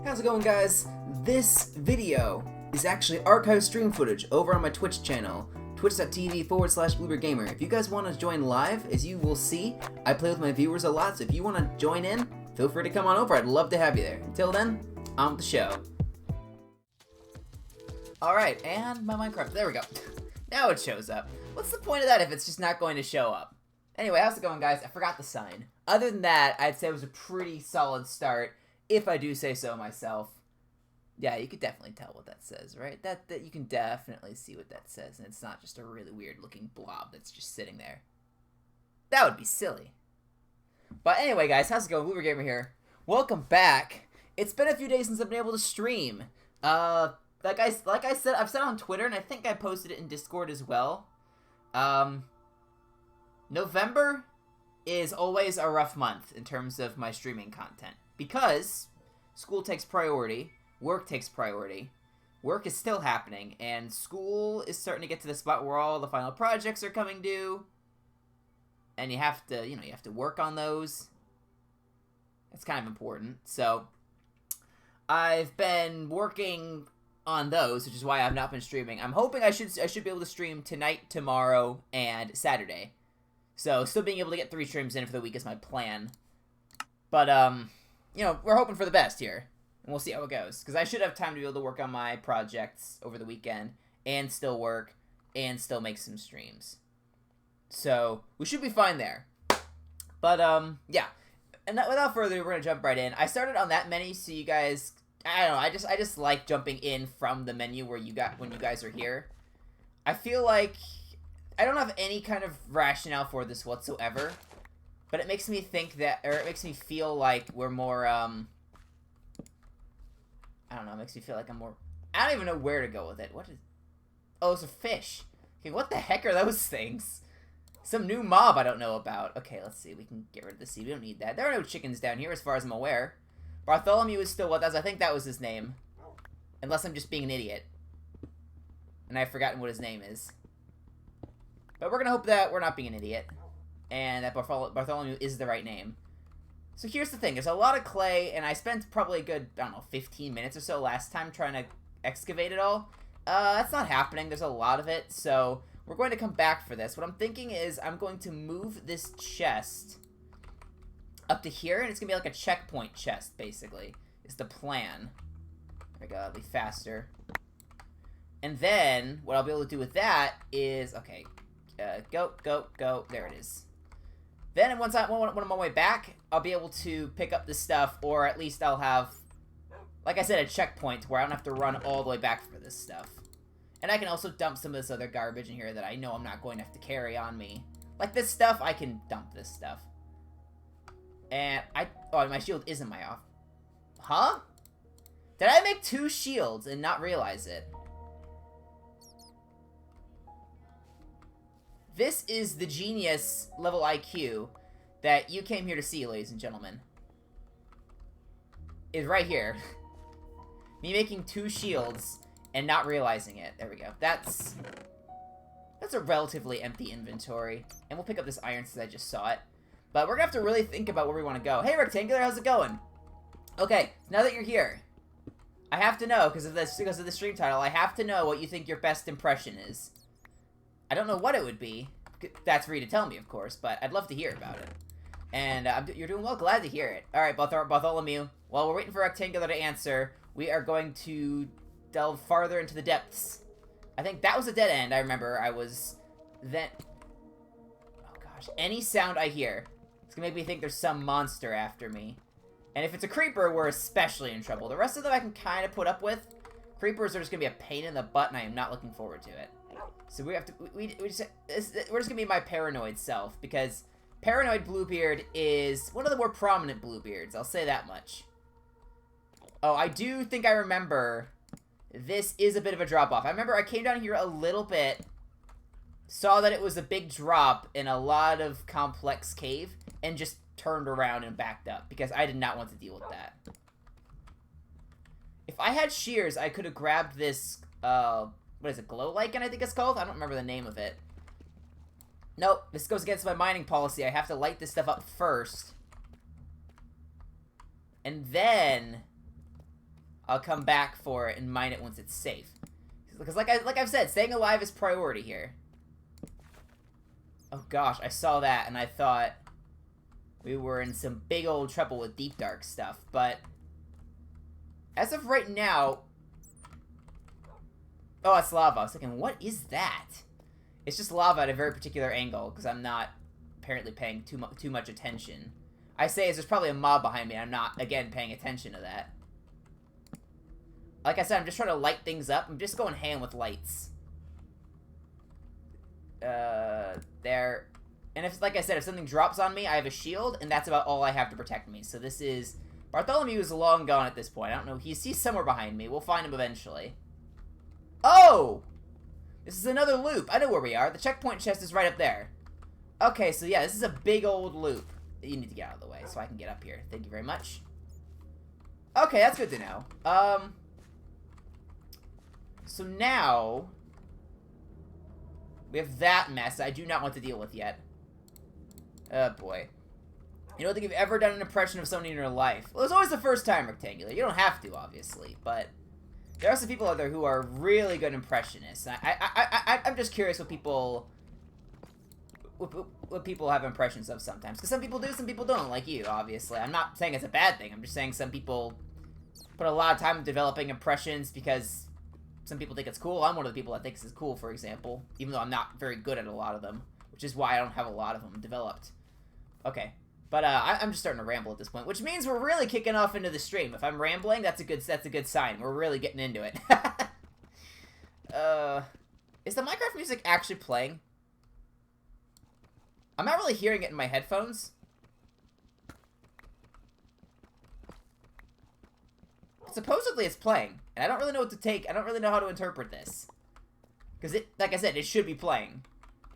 How's it going, guys? This video is actually archived stream footage over on my Twitch channel, twitch.tv/BluebeardGamer. If you guys want to join live, as you will see, I play with my viewers a lot, so if you want to join in, feel free to come on over. I'd love to have you there. Until then, on with the show. Alright, and my Minecraft. There we go. Now it shows up. What's the point of that if it's just not going to show up? Anyway, how's it going, guys? I forgot the sign. Other than that, I'd say it was a pretty solid start, if I do say so myself. Yeah, you could definitely tell what that says, right? That you can definitely see what that says, and it's not just a really weird-looking blob that's just sitting there. That would be silly. But anyway, guys, how's it going? BluebeardGamer here. Welcome back. It's been a few days since I've been able to stream. Like I said, I've said on Twitter, and I think I posted it in Discord as well. November is always a rough month in terms of my streaming content because school takes priority, work takes priority. Work is still happening, and school is starting to get to the spot where all the final projects are coming due, and you have to work on those. It's kind of important. So I've been working on those, which is why I've not been streaming. I'm hoping I should be able to stream tonight, tomorrow, and Saturday. So still being able to get 3 streams in for the week is my plan. But we're hoping for the best here, and we'll see how it goes. Because I should have time to be able to work on my projects over the weekend, and still work, and still make some streams. So we should be fine there. But yeah. And without further ado, we're gonna jump right in. I started on that menu, so you guys, I don't know, I just like jumping in from the menu when you guys are here. I feel like I don't have any kind of rationale for this whatsoever, but it makes me think that, or it makes me feel like we're more, I don't know, it makes me feel like I'm more, I don't even know where to go with it. What is, oh, it's a fish. Okay, what the heck are those things? Some new mob I don't know about. Okay, let's see, we can get rid of the seed, we don't need that. There are no chickens down here as far as I'm aware. Bartholomew is still with us, I think that was his name. Unless I'm just being an idiot. And I've forgotten what his name is. But we're gonna hope that we're not being an idiot, and that Bartholomew is the right name. So here's the thing, there's a lot of clay, and I spent probably a good, I don't know, 15 minutes or so last time trying to excavate it all. That's not happening, there's a lot of it, so we're going to come back for this. What I'm thinking is I'm going to move this chest up to here, and it's gonna be like a checkpoint chest, basically, is the plan. There we go, that'll be faster. And then, what I'll be able to do with that is, okay, go. There it is. Then when I'm on my way back, I'll be able to pick up this stuff, or at least I'll have, like I said, a checkpoint where I don't have to run all the way back for this stuff. And I can also dump some of this other garbage in here that I know I'm not going to have to carry on me. Like this stuff, I can dump this stuff. And oh, my shield isn't my off. Huh? Did I make 2 shields and not realize it? This is the genius level IQ that you came here to see, ladies and gentlemen. Is right here. Me making 2 shields and not realizing it. There we go. That's a relatively empty inventory. And we'll pick up this iron since I just saw it. But we're gonna have to really think about where we want to go. Hey, Rectangular, how's it going? Okay, now that you're here, I have to know, because of the stream title, I have to know what you think your best impression is. I don't know what it would be. That's for you to tell me, of course, but I'd love to hear about it. And you're doing well. Glad to hear it. All right, Bartholomew. While we're waiting for Rectangular to answer, we are going to delve farther into the depths. I think that was a dead end. I remember I was then. Oh gosh, any sound I hear, it's gonna make me think there's some monster after me. And if it's a creeper, we're especially in trouble. The rest of them I can kind of put up with. Creepers are just gonna be a pain in the butt, and I am not looking forward to it. So we have to, we're just gonna be my paranoid self, because Paranoid Bluebeard is one of the more prominent Bluebeards, I'll say that much. Oh, I do think I remember, this is a bit of a drop-off. I remember I came down here a little bit, saw that it was a big drop in a lot of complex cave, and just turned around and backed up, because I did not want to deal with that. If I had shears, I could have grabbed this, what is it, glow lichen, I think it's called? I don't remember the name of it. Nope, this goes against my mining policy. I have to light this stuff up first. And then I'll come back for it and mine it once it's safe. Because like I've said, staying alive is priority here. Oh gosh, I saw that and I thought we were in some big old trouble with Deep Dark stuff, but as of right now... Oh, it's lava. I was thinking, what is that? It's just lava at a very particular angle, because I'm not apparently paying too much attention. I say there's probably a mob behind me, I'm not, again, paying attention to that. Like I said, I'm just trying to light things up. I'm just going ham with lights. There. And if, like I said, if something drops on me, I have a shield, and that's about all I have to protect me. So this is... Bartholomew is long gone at this point. I don't know. He's somewhere behind me. We'll find him eventually. Oh! This is another loop. I know where we are. The checkpoint chest is right up there. Okay, so yeah, this is a big old loop. You need to get out of the way so I can get up here. Thank you very much. Okay, that's good to know. So now... we have that mess I do not want to deal with yet. Oh, boy. You don't think you've ever done an impression of somebody in your life? Well, it's always the first time, Rectangular. You don't have to, obviously, but... there are some people out there who are really good impressionists. I'm just curious what people... what people have impressions of sometimes. Because some people do, some people don't, like you, obviously. I'm not saying it's a bad thing. I'm just saying some people put a lot of time developing impressions because some people think it's cool. I'm one of the people that thinks it's cool, for example. Even though I'm not very good at a lot of them. Which is why I don't have a lot of them developed. Okay. But I'm just starting to ramble at this point, which means we're really kicking off into the stream. If I'm rambling, that's a good sign. We're really getting into it. Is the Minecraft music actually playing? I'm not really hearing it in my headphones. Supposedly it's playing, and I don't really know what to take. I don't really know how to interpret this. Because it, like I said, it should be playing.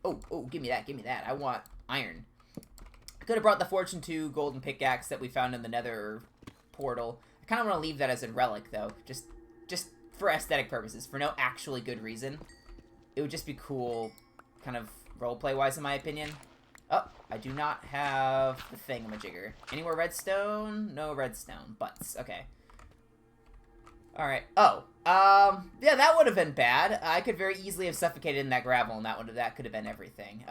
Oh, give me that. I want iron. I could have brought the Fortune 2 golden pickaxe that we found in the Nether portal. I kind of want to leave that as a relic, though. Just for aesthetic purposes. For no actually good reason. It would just be cool, kind of roleplay-wise, in my opinion. Oh, I do not have the thingamajigger. Any more redstone? No redstone. Butts. Okay. Alright. Oh. Yeah, that would have been bad. I could very easily have suffocated in that gravel, and that could have been everything.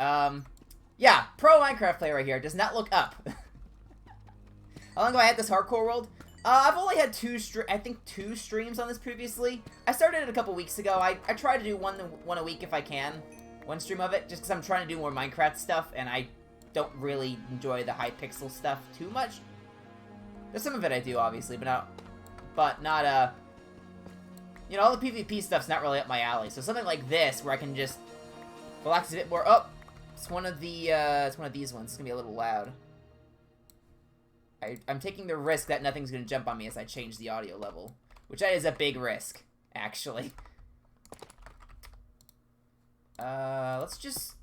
Yeah, pro Minecraft player right here. Does not look up. How long have I had this hardcore world? I've only had two streams on this previously. I started it a couple weeks ago. I try to do one a week if I can. One stream of it, just because I'm trying to do more Minecraft stuff, and I don't really enjoy the high pixel stuff too much. There's some of it I do, obviously, but not, you know, all the PvP stuff's not really up my alley. So something like this, where I can just relax a bit more. Oh! It's one of these ones. It's gonna be a little loud. I'm taking the risk that nothing's gonna jump on me as I change the audio level. Which is a big risk, actually. Let's just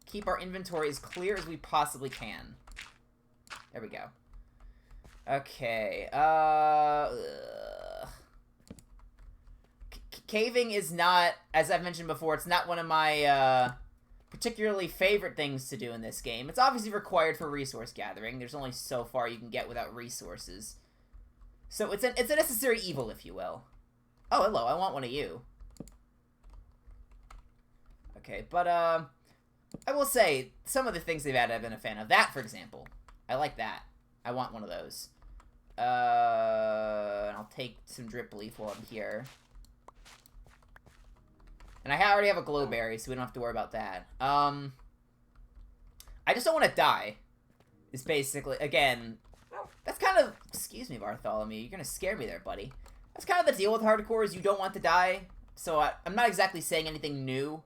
keep our inventory as clear as we possibly can. There we go. Okay, caving is not, as I've mentioned before, it's not one of my, particularly favorite things to do in this game. It's obviously required for resource gathering. There's only so far you can get without resources. So it's a necessary evil, if you will. Oh, hello, I want one of you. Okay, but, I will say, some of the things they've added I've been a fan of. That, for example. I like that. I want one of those. And I'll take some drip leaf while I'm here. And I already have a glowberry, so we don't have to worry about that. I just don't want to die. Is basically, again, that's kind of, excuse me, Bartholomew, you're gonna scare me there, buddy. That's kind of the deal with hardcore, is you don't want to die. So I'm not exactly saying anything new,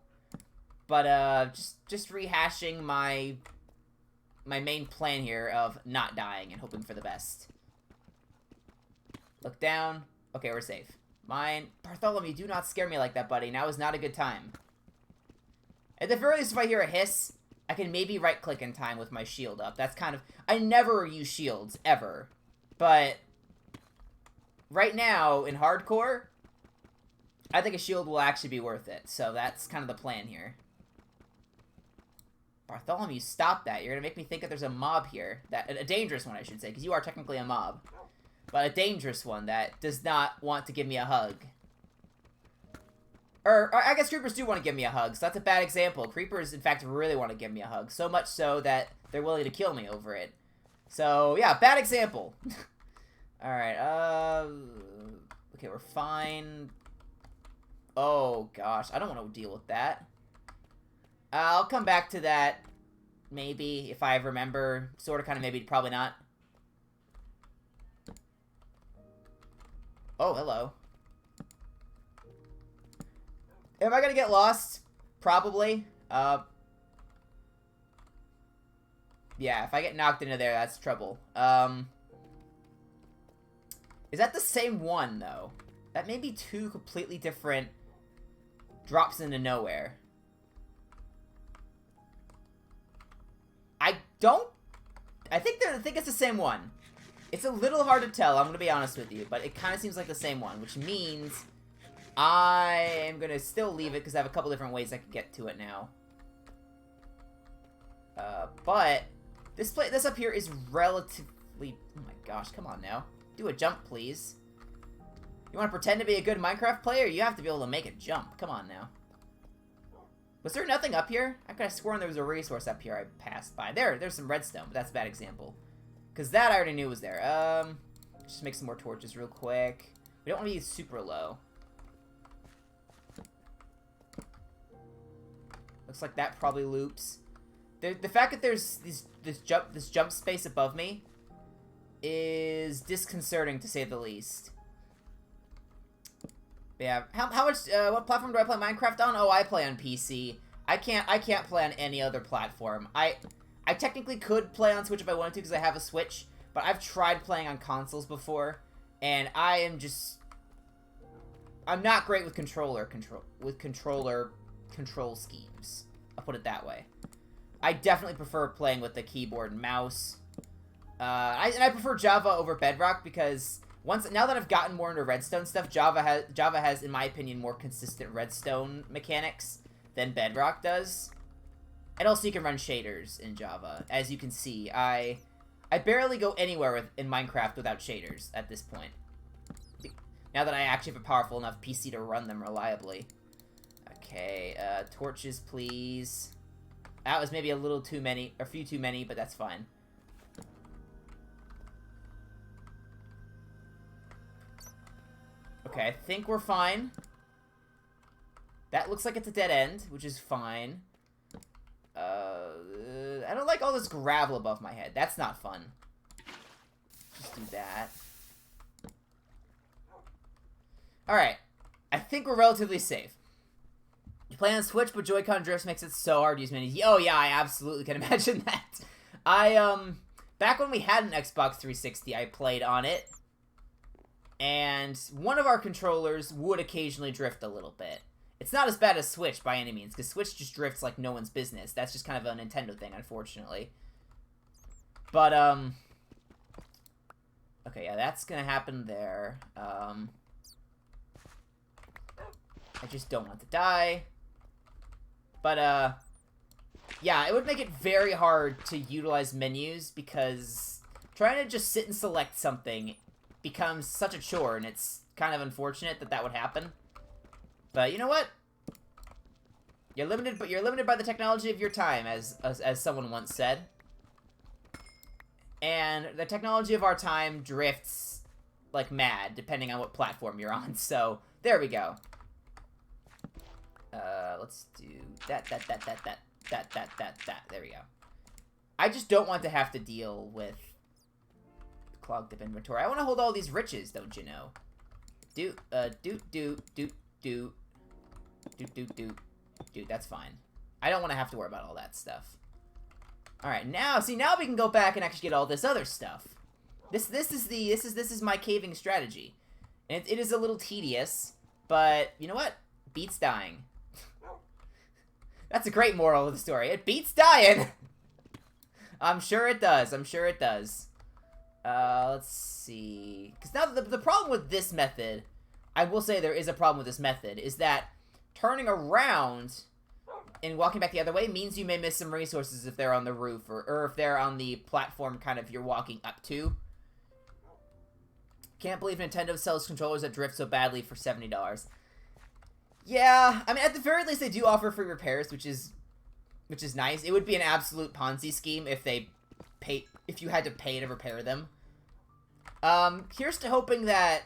but just rehashing my main plan here of not dying and hoping for the best. Look down. Okay, we're safe. Mine. Bartholomew, do not scare me like that, buddy. Now is not a good time. At the very least, if I hear a hiss, I can maybe right-click in time with my shield up. That's kind of... I never use shields, ever. But right now, in hardcore, I think a shield will actually be worth it. So that's kind of the plan here. Bartholomew, stop that. You're going to make me think that there's a mob here. A dangerous one, I should say, because you are technically a mob. but a dangerous one that does not want to give me a hug. Or I guess creepers do want to give me a hug, so that's a bad example. Creepers, in fact, really want to give me a hug. So much so that they're willing to kill me over it. So, yeah, bad example. Alright, okay, we're fine. Oh, gosh, I don't want to deal with that. I'll come back to that, maybe, if I remember. Sort of, kind of, maybe, probably not. Oh, hello. Am I gonna get lost? Probably. Yeah, if I get knocked into there, that's trouble. Is that the same one, though? That may be two completely different drops into nowhere. I think it's the same one. It's a little hard to tell, I'm gonna be honest with you, but it kind of seems like the same one, which means I am gonna still leave it because I have a couple different ways I can get to it now. But this up here is relatively. Oh my gosh! Come on now, do a jump, please. You want to pretend to be a good Minecraft player? You have to be able to make a jump. Come on now. Was there nothing up here? I could have sworn there was a resource up here I passed by. There's some redstone, but that's a bad example. Because that I already knew was there. Just make some more torches real quick. We don't want to be super low. Looks like that probably loops. The fact that there's this jump space above me is disconcerting, to say the least. Yeah, how much, what platform do I play Minecraft on? Oh, I play on PC. I can't play on any other platform. I technically could play on Switch if I wanted to because I have a Switch, but I've tried playing on consoles before, and I'm not great with controller control schemes. I'll put it that way. I definitely prefer playing with the keyboard and mouse. And I prefer Java over Bedrock because now that I've gotten more into redstone stuff, Java has, in my opinion, more consistent redstone mechanics than Bedrock does. And also you can run shaders in Java. As you can see, I barely go anywhere in Minecraft without shaders at this point. Now that I actually have a powerful enough PC to run them reliably. Okay, torches, please. That was maybe a little too many, a few too many, but that's fine. Okay, I think we're fine. That looks like it's a dead end, which is fine. I don't like all this gravel above my head. That's not fun. Just do that. Alright. I think we're relatively safe. You play on Switch, but Joy-Con drifts makes it so hard to use minis. Oh, yeah, I absolutely can imagine that. Back when we had an Xbox 360, I played on it. And one of our controllers would occasionally drift a little bit. It's not as bad as Switch by any means, because Switch just drifts like no one's business. That's just kind of a Nintendo thing, unfortunately. But, okay, yeah, that's gonna happen there. I just don't want to die. But, yeah, it would make it very hard to utilize menus, because trying to just sit and select something becomes such a chore, and it's kind of unfortunate that that would happen. But you know what? You're limited, but you're limited by the technology of your time, as someone once said. And the technology of our time drifts like mad, depending on what platform you're on. So there we go. Let's do that. There we go. I just don't want to have to deal with clogged up inventory. I want to hold all these riches, don't you know? That's fine. I don't want to have to worry about all that stuff. Alright, now we can go back and actually get all this other stuff. This is my caving strategy. And it is a little tedious, but you know what? Beats dying. That's a great moral of the story. It beats dying! I'm sure it does. I'm sure it does. Let's see. Because now the problem with this method, I will say there is a problem with this method, is that turning around and walking back the other way means you may miss some resources if they're on the roof or if they're on the platform kind of you're walking up to. Can't believe Nintendo sells controllers that drift so badly for $70. Yeah, I mean, at the very least, they do offer free repairs, which is nice. It would be an absolute Ponzi scheme if you had to pay to repair them. Here's to hoping that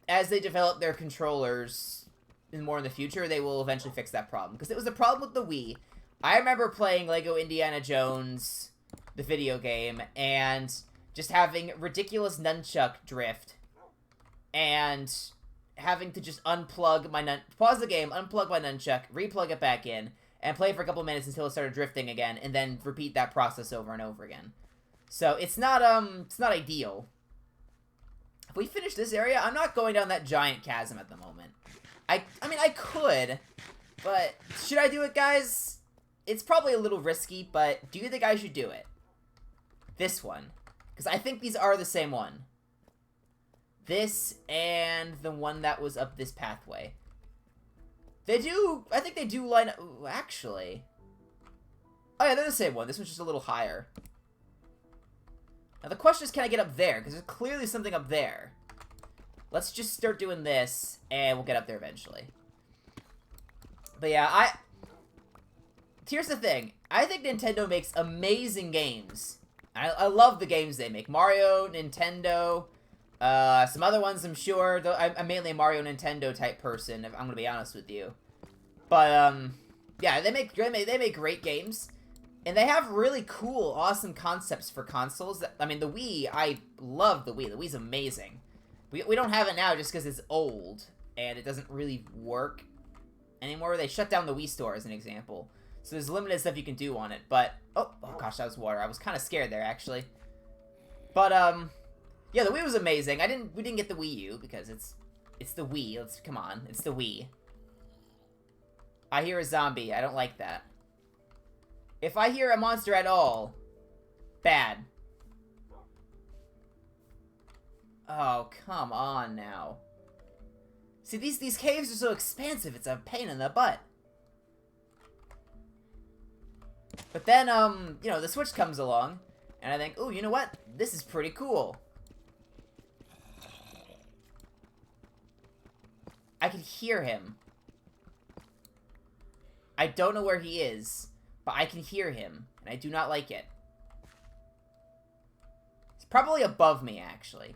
as they develop their controllers more in the future, they will eventually fix that problem. Because it was a problem with the Wii. I remember playing Lego Indiana Jones, the video game, and just having ridiculous nunchuck drift, and having to just unplug my pause the game, unplug my nunchuck, replug it back in, and play for a couple minutes until it started drifting again, and then repeat that process over and over again. So it's not ideal. If we finish this area, I'm not going down that giant chasm at the moment. I mean, I could, but should I do it, guys? It's probably a little risky, but do you think I should do it? This one. Because I think these are the same one. This and the one that was up this pathway. I think they do line up. Ooh, actually. Oh yeah, they're the same one. This one's just a little higher. Now the question is, can I get up there? Because there's clearly something up there. Let's just start doing this, and we'll get up there eventually. But yeah, here's the thing. I think Nintendo makes amazing games. I love the games they make. Mario, Nintendo, some other ones I'm sure. Though I'm mainly a Mario Nintendo type person, if I'm gonna be honest with you. But yeah, they make great games, and they have really cool, awesome concepts for consoles. I mean, the Wii, I love the Wii. The Wii's amazing. We don't have it now just because it's old and it doesn't really work anymore. They shut down the Wii Store as an example. So there's limited stuff you can do on it, but... Oh gosh, that was water. I was kind of scared there, actually. But, yeah, the Wii was amazing. We didn't get the Wii U, because it's the Wii. Come on, it's the Wii. I hear a zombie. I don't like that. If I hear a monster at all, bad. Oh, come on now. See, these caves are so expansive, it's a pain in the butt. But then, you know, the Switch comes along, and I think, ooh, you know what? This is pretty cool. I can hear him. I don't know where he is, but I can hear him, and I do not like it. It's probably above me, actually.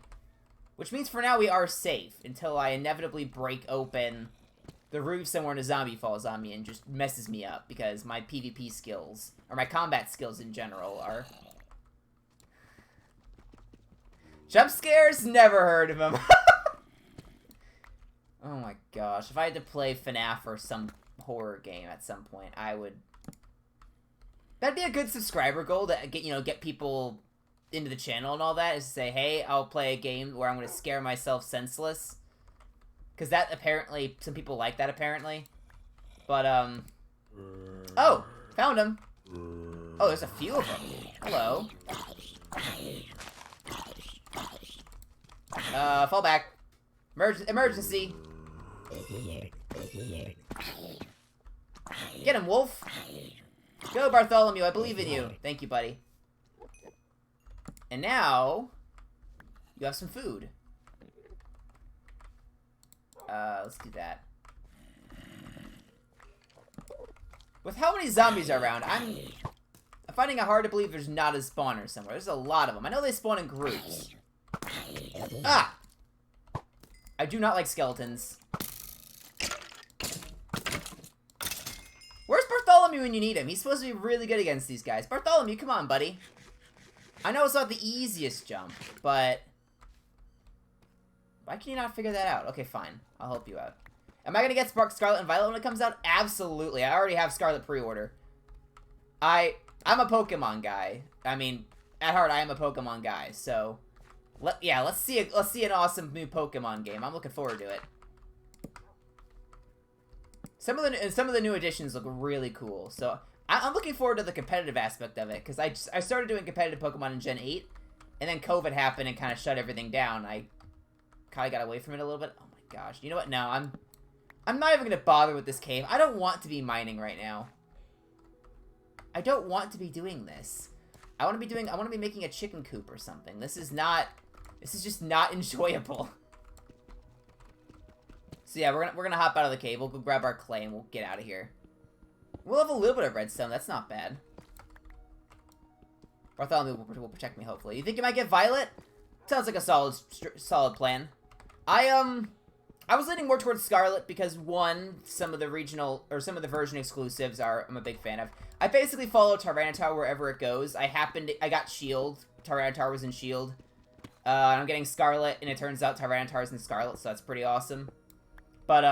Which means for now we are safe, until I inevitably break open the roof somewhere and a zombie falls on me and just messes me up, because my PvP skills, or my combat skills in general, are... Jump scares? Never heard of them. Oh my gosh, if I had to play FNAF or some horror game at some point, I would... That'd be a good subscriber goal, to get people into the channel and all that, is to say, hey, I'll play a game where I'm going to scare myself senseless. Because that, apparently, some people like that, apparently. But, oh! Found him! Oh, there's a few of them. Hello. Fall back. Emergency! Get him, wolf! Go, Bartholomew, I believe in you. Thank you, buddy. And now, you have some food. Let's do that. With how many zombies are around, I'm finding it hard to believe there's not a spawner somewhere. There's a lot of them. I know they spawn in groups. Ah! I do not like skeletons. Where's Bartholomew when you need him? He's supposed to be really good against these guys. Bartholomew, come on, buddy. I know it's not the easiest jump, but... Why can you not figure that out? Okay, fine. I'll help you out. Am I going to get Scarlet and Violet when it comes out? Absolutely. I already have Scarlet pre-order. I'm a Pokemon guy. I mean, at heart, I am a Pokemon guy. So, let's see an awesome new Pokemon game. I'm looking forward to it. Some of the new additions look really cool. So, I'm looking forward to the competitive aspect of it, because I started doing competitive Pokemon in Gen 8, and then COVID happened and kind of shut everything down. I kind of got away from it a little bit. Oh my gosh. You know what? No, I'm not even going to bother with this cave. I don't want to be mining right now. I don't want to be doing this. I want to be making a chicken coop or something. This is not This is just not enjoyable. So yeah, we're gonna hop out of the cave. We'll go grab our clay and we'll get out of here. We'll have a little bit of redstone. That's not bad. Bartholomew will protect me, hopefully. You think you might get Violet? Sounds like a solid plan. I was leaning more towards Scarlet because, one, some of the regional, or some of the version exclusives I'm a big fan of. I basically follow Tyranitar wherever it goes. I got Shield. Tyranitar was in Shield. I'm getting Scarlet, and it turns out Tyranitar's in Scarlet, so that's pretty awesome. But,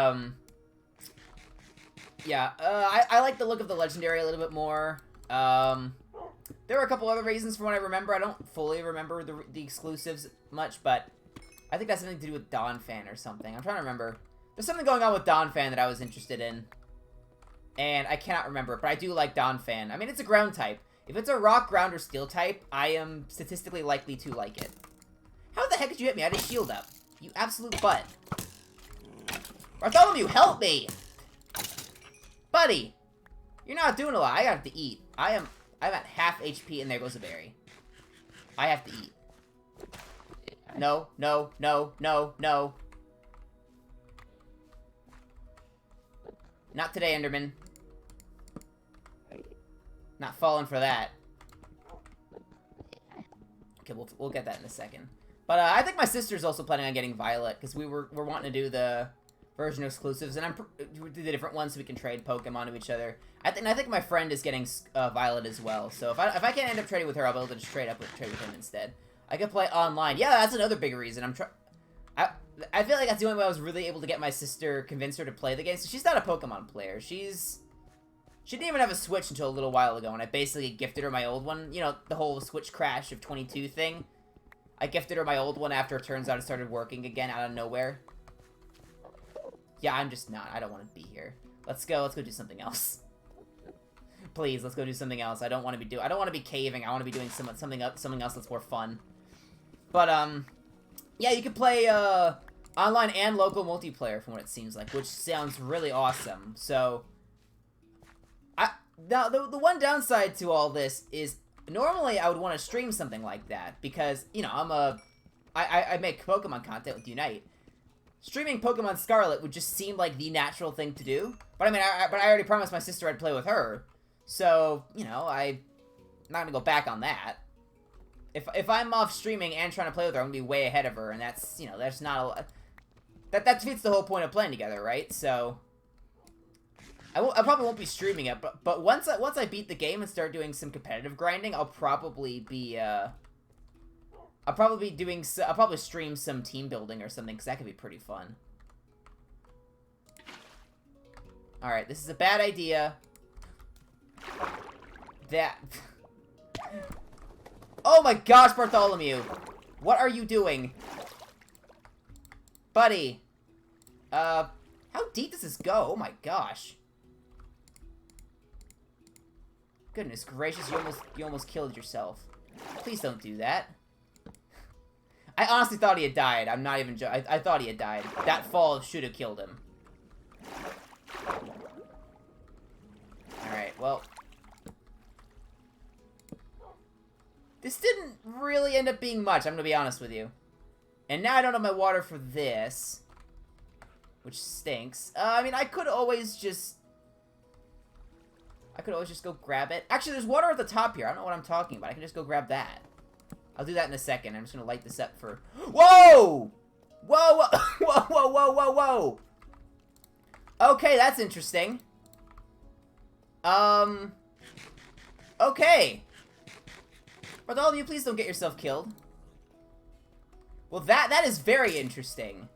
yeah, I like the look of the Legendary a little bit more. There were a couple other reasons from what I remember. I don't fully remember the exclusives much, but I think that's something to do with Donphan or something. I'm trying to remember. There's something going on with Donphan that I was interested in, and I cannot remember, but I do like Donphan. I mean, it's a ground type. If it's a rock, ground, or steel type, I am statistically likely to like it. How the heck did you hit me? I had a shield up. You absolute butt. Bartholomew, help me! Buddy! You're not doing a lot. I got to eat. I'm at half HP, and there goes a berry. I have to eat. No, no, no, no, no. Not today, Enderman. Not falling for that. Okay, we'll get that in a second. But I think my sister's also planning on getting Violet, because we're wanting to do the version exclusives, and we do the different ones so we can trade Pokemon to each other. I think my friend is getting Violet as well. So if I can't end up trading with her, I'll be able to just trade with him instead. I could play online. Yeah, that's another big reason. I feel like that's the only way I was really able to get my sister, convince her to play the game. So she's not a Pokemon player. She didn't even have a Switch until a little while ago, and I basically gifted her my old one. You know, the whole Switch crash of 22 thing. I gifted her my old one after it turns out it started working again out of nowhere. Yeah, I'm just not. I don't want to be here. Let's go do something else. Please, let's go do something else. I don't want to be caving. I want to be doing something else that's more fun. But yeah, you can play online and local multiplayer from what it seems like, which sounds really awesome. So now the one downside to all this is normally I would want to stream something like that because, you know, I make Pokemon content with Unite. Streaming Pokemon Scarlet would just seem like the natural thing to do. But I mean, but I already promised my sister I'd play with her. So, you know, I'm not gonna go back on that. If I'm off streaming and trying to play with her, I'm gonna be way ahead of her, and that's, you know, that's not a lot. That defeats the whole point of playing together, right? So I probably won't be streaming it, but once I beat the game and start doing some competitive grinding, I'll probably stream some team building or something, because that could be pretty fun. Alright, this is a bad idea. Oh my gosh, Bartholomew! What are you doing? Buddy! How deep does this go? Oh my gosh. Goodness gracious, you almost killed yourself. Please don't do that. I honestly thought he had died. I'm not even joking. I thought he had died. That fall should have killed him. Alright, well. This didn't really end up being much, I'm gonna be honest with you. And now I don't have my water for this. Which stinks. I mean, I could always just go grab it. Actually, there's water at the top here. I don't know what I'm talking about. I can just go grab that. I'll do that in a second. I'm just gonna light this up for... Whoa! Whoa! Whoa! Whoa! Whoa! Whoa! Whoa! Okay, that's interesting. Okay. Bartholomew, please don't get yourself killed. Well, that is very interesting.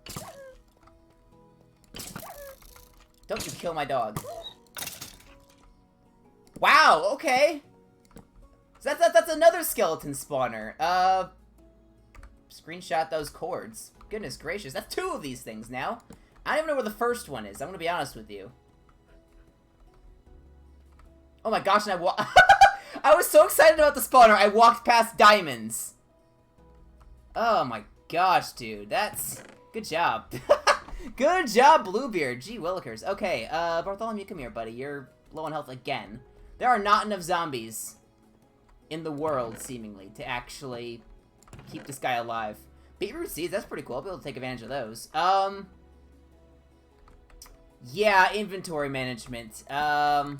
Don't you kill my dog. Wow, okay. So that's another skeleton spawner. Screenshot those cords. Goodness gracious, that's 2 of these things now. I don't even know where the first one is. I'm gonna be honest with you. Oh my gosh, and I was so excited about the spawner, I walked past diamonds. Oh my gosh, dude. That's... Good job. Good job, Bluebeard. Gee willikers. Okay, Bartholomew, come here, buddy. You're low on health again. There are not enough zombies in the world, seemingly, to actually keep this guy alive. Beetroot seeds, that's pretty cool. I'll be able to take advantage of those. Yeah, inventory management. I'm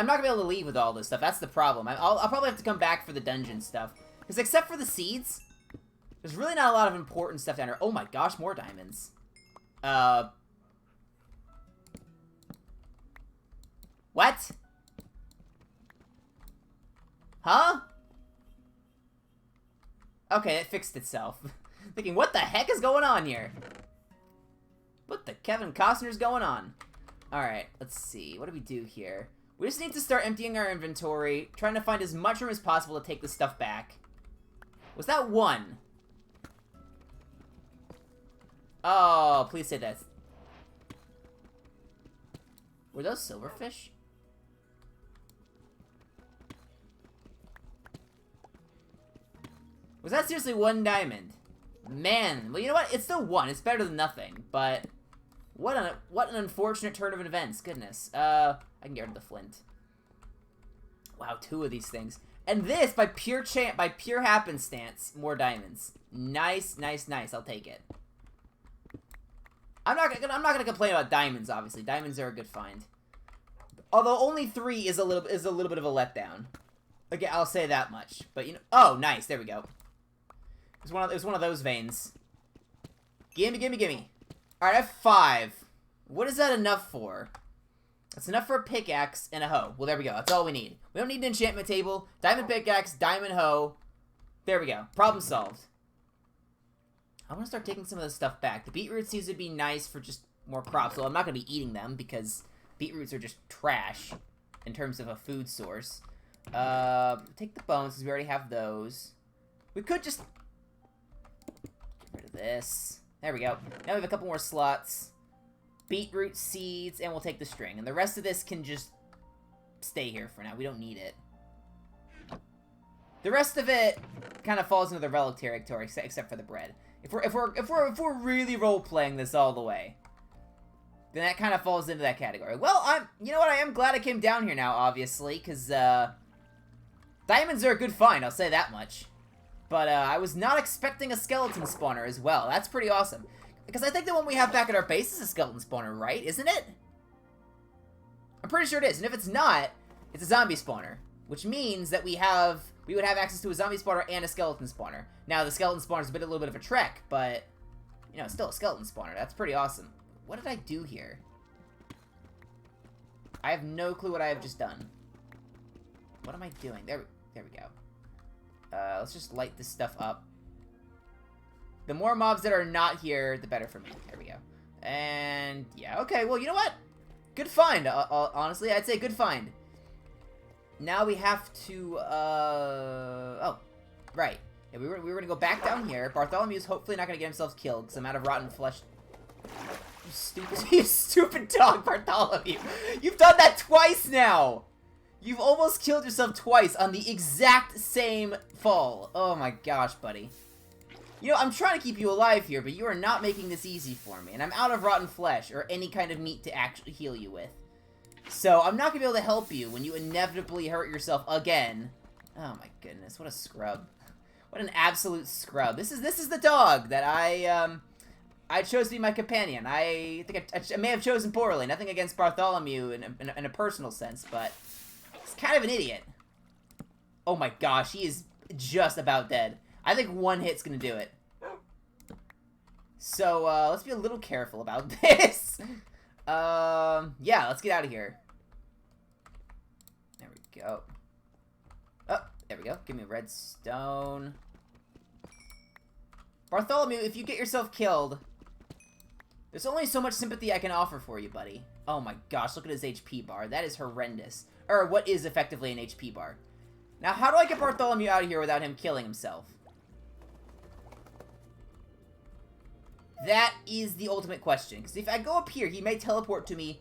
not gonna be able to leave with all this stuff. That's the problem. I'll probably have to come back for the dungeon stuff. Because except for the seeds, there's really not a lot of important stuff down here. Oh my gosh, more diamonds. What? Huh? Okay, it fixed itself. Thinking, what the heck is going on here? What the Kevin Costner's going on? Alright, let's see. What do we do here? We just need to start emptying our inventory, trying to find as much room as possible to take the stuff back. Was that one? Oh, please say that. Were those silverfish? Was that seriously one diamond? Man, well, you know what? It's still one. It's better than nothing. But what an unfortunate turn of events. Goodness. I can get rid of the flint. Wow, 2 of these things. And this, by pure happenstance, more diamonds. Nice, nice, nice. I'll take it. I'm not gonna complain about diamonds. Obviously, diamonds are a good find. Although only 3 is a little bit of a letdown. Again, I'll say that much. But you know, oh, nice. There we go. It was one of those veins. Gimme, gimme, gimme. Alright, I have 5. What is that enough for? That's enough for a pickaxe and a hoe. Well, there we go. That's all we need. We don't need an enchantment table. Diamond pickaxe, diamond hoe. There we go. Problem solved. I want to start taking some of this stuff back. The beetroot seeds would be nice for just more crops. Well, I'm not going to be eating them because beetroots are just trash in terms of a food source. Take the bones because we already have those. We could just get rid of this. There we go. Now we have a couple more slots. Beetroot seeds, and we'll take the string. And the rest of this can just stay here for now. We don't need it. The rest of it kind of falls into the relic territory, except for the bread. If we're really role playing this all the way, then that kind of falls into that category. Well, you know what? I am glad I came down here now, obviously, because diamonds are a good find. I'll say that much. But I was not expecting a skeleton spawner as well. That's pretty awesome. Because I think the one we have back at our base is a skeleton spawner, right? Isn't it? I'm pretty sure it is. And if it's not, it's a zombie spawner. Which means that we would have access to a zombie spawner and a skeleton spawner. Now, the skeleton spawner is a little bit of a trek, but, you know, it's still a skeleton spawner. That's pretty awesome. What did I do here? I have no clue what I have just done. What am I doing? There we go. Let's just light this stuff up. The more mobs that are not here, the better for me. There we go. And, yeah, okay. Well, you know what? Good find. Honestly, I'd say good find. Now we have to, oh, right. Yeah, we were going to go back down here. Bartholomew's hopefully not going to get himself killed because I'm out of rotten flesh. You stupid dog, Bartholomew. You've done that twice now. You've almost killed yourself twice on the exact same fall. Oh my gosh, buddy. You know, I'm trying to keep you alive here, but you are not making this easy for me. And I'm out of rotten flesh or any kind of meat to actually heal you with. So, I'm not going to be able to help you when you inevitably hurt yourself again. Oh my goodness, what a scrub. What an absolute scrub. This is the dog that I chose to be my companion. I think I may have chosen poorly. Nothing against Bartholomew in a personal sense, but he's kind of an idiot. Oh my gosh, he is just about dead. I think one hit's gonna do it. So, let's be a little careful about this. Yeah, let's get out of here. There we go. Oh, there we go. Give me redstone. Bartholomew, if you get yourself killed, there's only so much sympathy I can offer for you, buddy. Oh my gosh, look at his HP bar. That is horrendous. Or what is effectively an HP bar. Now, how do I get Bartholomew out of here without him killing himself? That is the ultimate question. Because if I go up here, he may teleport to me,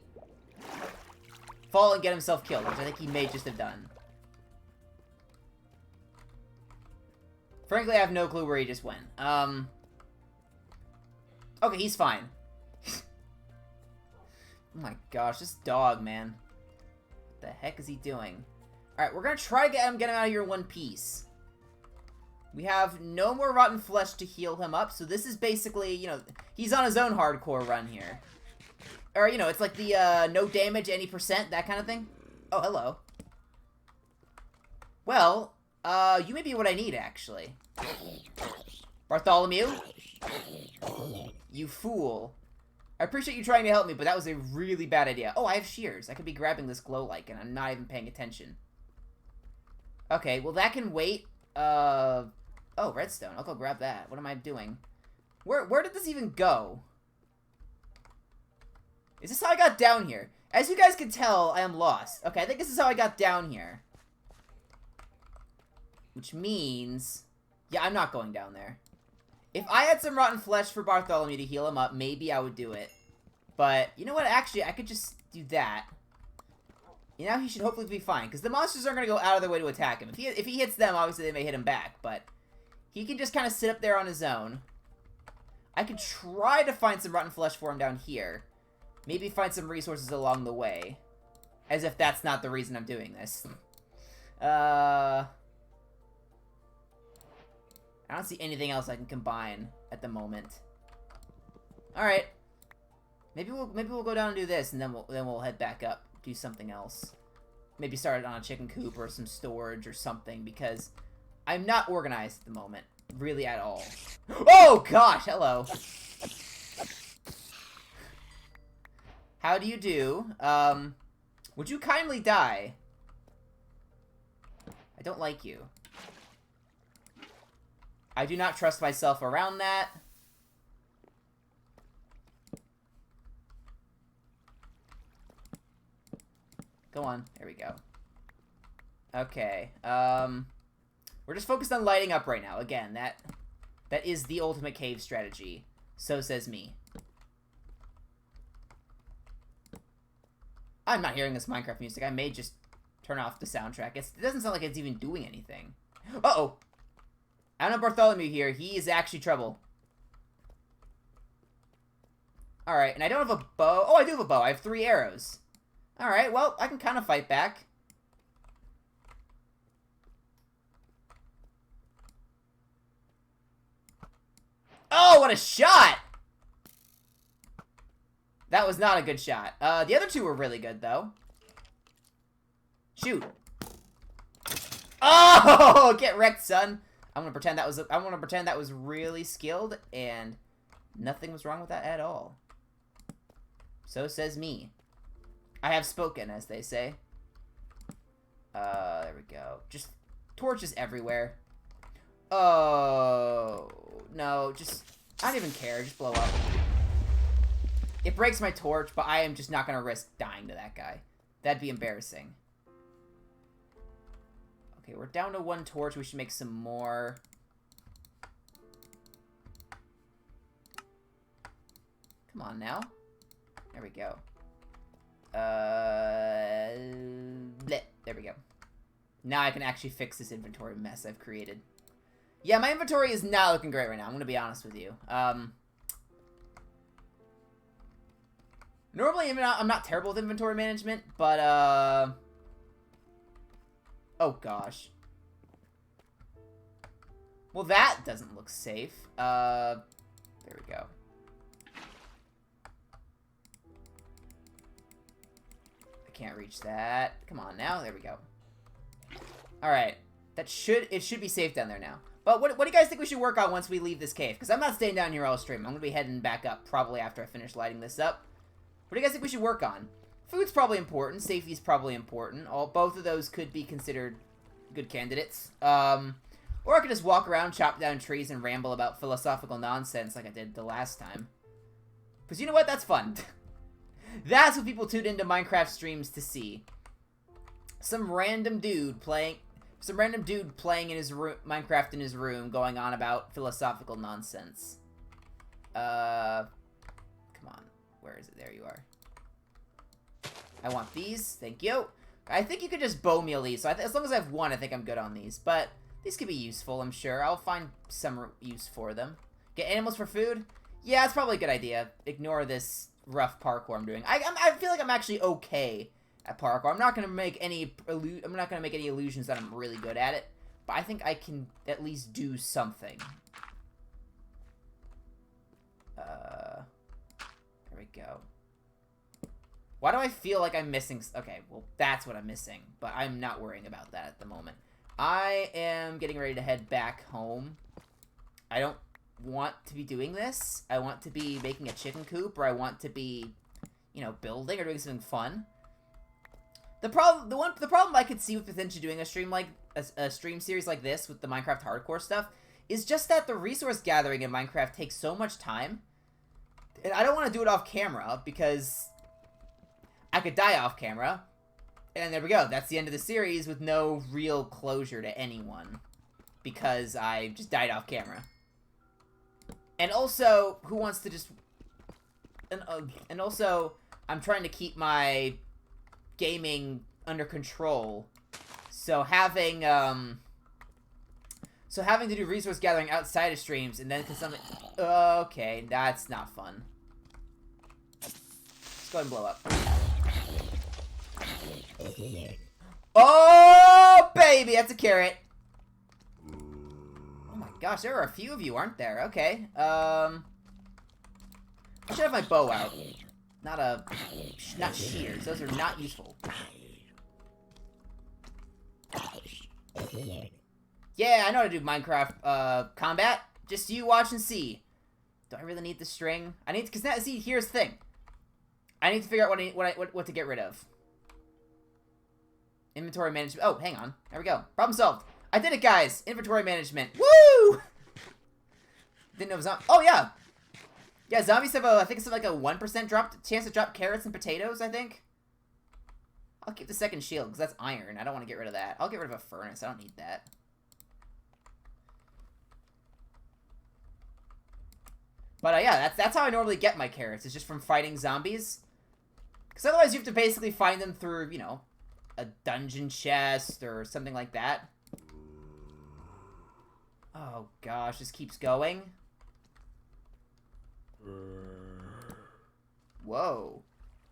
fall and get himself killed, which I think he may just have done. Frankly, I have no clue where he just went. Okay, he's fine. Oh my gosh, this dog, man. What the heck is he doing? Alright, we're gonna try to get him out of here in one piece. We have no more rotten flesh to heal him up, so this is basically, you know, he's on his own hardcore run here. Or, you know, it's like the, no damage, any percent, that kind of thing. Oh, hello. Well, you may be what I need, actually. Bartholomew? You fool. I appreciate you trying to help me, but that was a really bad idea. Oh, I have shears. I could be grabbing this glow like, and I'm not even paying attention. Okay, well, that can wait. Oh, redstone. I'll go grab that. What am I doing? Where did this even go? Is this how I got down here? As you guys can tell, I am lost. Okay, I think this is how I got down here. Which means... Yeah, I'm not going down there. If I had some rotten flesh for Bartholomew to heal him up, maybe I would do it. But, you know what? Actually, I could just do that. You know, he should hopefully be fine. Because the monsters aren't going to go out of their way to attack him. If he hits them, obviously they may hit him back. But he can just kind of sit up there on his own. I could try to find some rotten flesh for him down here. Maybe find some resources along the way. As if that's not the reason I'm doing this. I don't see anything else I can combine at the moment. Alright. Maybe we'll go down and do this, and then we'll head back up. Do something else. Maybe start on a chicken coop or some storage or something, because I'm not organized at the moment. Really at all. Oh gosh, hello. How do you do? Would you kindly die? I don't like you. I do not trust myself around that. Go on. There we go. Okay. We're just focused on lighting up right now. Again, that is the ultimate cave strategy. So says me. I'm not hearing this Minecraft music. I may just turn off the soundtrack. It doesn't sound like it's even doing anything. Uh-oh. I don't know Bartholomew here. He is actually trouble. Alright, and I don't have a bow. Oh, I do have a bow. I have 3 arrows. Alright, well, I can kind of fight back. Oh, what a shot! That was not a good shot. The other 2 were really good, though. Shoot. Oh, get wrecked, son. I'm gonna pretend that was really skilled, and nothing was wrong with that at all. So says me. I have spoken, as they say. There we go. Just torches everywhere. Oh no, I don't even care. Just blow up. It breaks my torch, but I am just not gonna risk dying to that guy. That'd be embarrassing. Okay, we're down to 1 torch. We should make some more. Come on now. There we go. Bleh. There we go. Now I can actually fix this inventory mess I've created. Yeah, my inventory is not looking great right now. I'm gonna be honest with you. Normally I'm not terrible with inventory management, but oh gosh. Well, that doesn't look safe. There we go. I can't reach that. Come on now. There we go. Alright. It should be safe down there now. But what do you guys think we should work on once we leave this cave? Because I'm not staying down here all stream. I'm going to be heading back up probably after I finish lighting this up. What do you guys think we should work on? Food's probably important. Safety's probably important. Both of those could be considered good candidates. Or I could just walk around, chop down trees, and ramble about philosophical nonsense like I did the last time. Because you know what? That's fun. That's what people tune into Minecraft streams to see. Some random dude playing in his room, Minecraft in his room, going on about philosophical nonsense. Come on. Where is it? There you are. I want these. Thank you. I think you could just bow meal these. So as long as I have 1, I think I'm good on these. But these could be useful, I'm sure. I'll find some use for them. Get animals for food? Yeah, it's probably a good idea. Ignore this rough parkour I'm doing. I feel like I'm actually okay at parkour. I'm not gonna make any illusions that I'm really good at it, but I think I can at least do something. There we go. Why do I feel like I'm missing? Okay, well, that's what I'm missing, but I'm not worrying about that at the moment. I am getting ready to head back home. I don't want to be doing this. I want to be making a chicken coop, or I want to be, you know, building or doing something fun. The problem I could see with potentially doing a stream like a stream series like this with the Minecraft hardcore stuff is just that the resource gathering in Minecraft takes so much time, and I don't want to do it off camera because I could die off camera, and there we go. That's the end of the series with no real closure to anyone because I just died off camera. And also, who wants to just... And also, I'm trying to keep my gaming under control. So having to do resource gathering outside of streams and then something... Okay, that's not fun. Let's go ahead and blow up. Oh, baby! That's a carrot. Oh my gosh, there are a few of you, aren't there? Okay. I should have my bow out. Not shears. Those are not useful. Yeah, I know how to do Minecraft combat. Just you watch and see. Do I really need the string? I need to, because now, see, here's the thing. I need to figure out what to get rid of. Inventory management. Oh, hang on. There we go. Problem solved. I did it, guys. Inventory management. Woo! Didn't know it was on. Oh, yeah. Yeah, zombies have I think it's like a 1% chance to drop carrots and potatoes, I think. I'll keep the second shield, because that's iron. I don't want to get rid of that. I'll get rid of a furnace. I don't need that. But, yeah, that's how I normally get my carrots. It's just from fighting zombies. Because otherwise you have to basically find them through, you know, a dungeon chest or something like that. Oh, gosh. This keeps going. Whoa.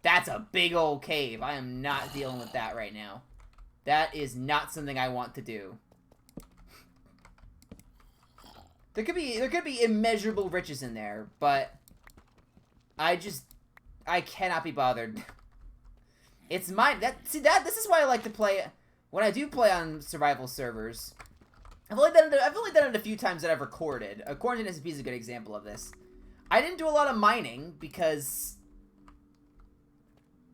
That's a big old cave. I am not dealing with that right now. That is not something I want to do. There could be immeasurable riches in there, but I cannot be bothered. It's mine. This is why I like to play when I do play on survival servers. I've only done it a few times that I've recorded. Quarantine SMP is a good example of this. I didn't do a lot of mining because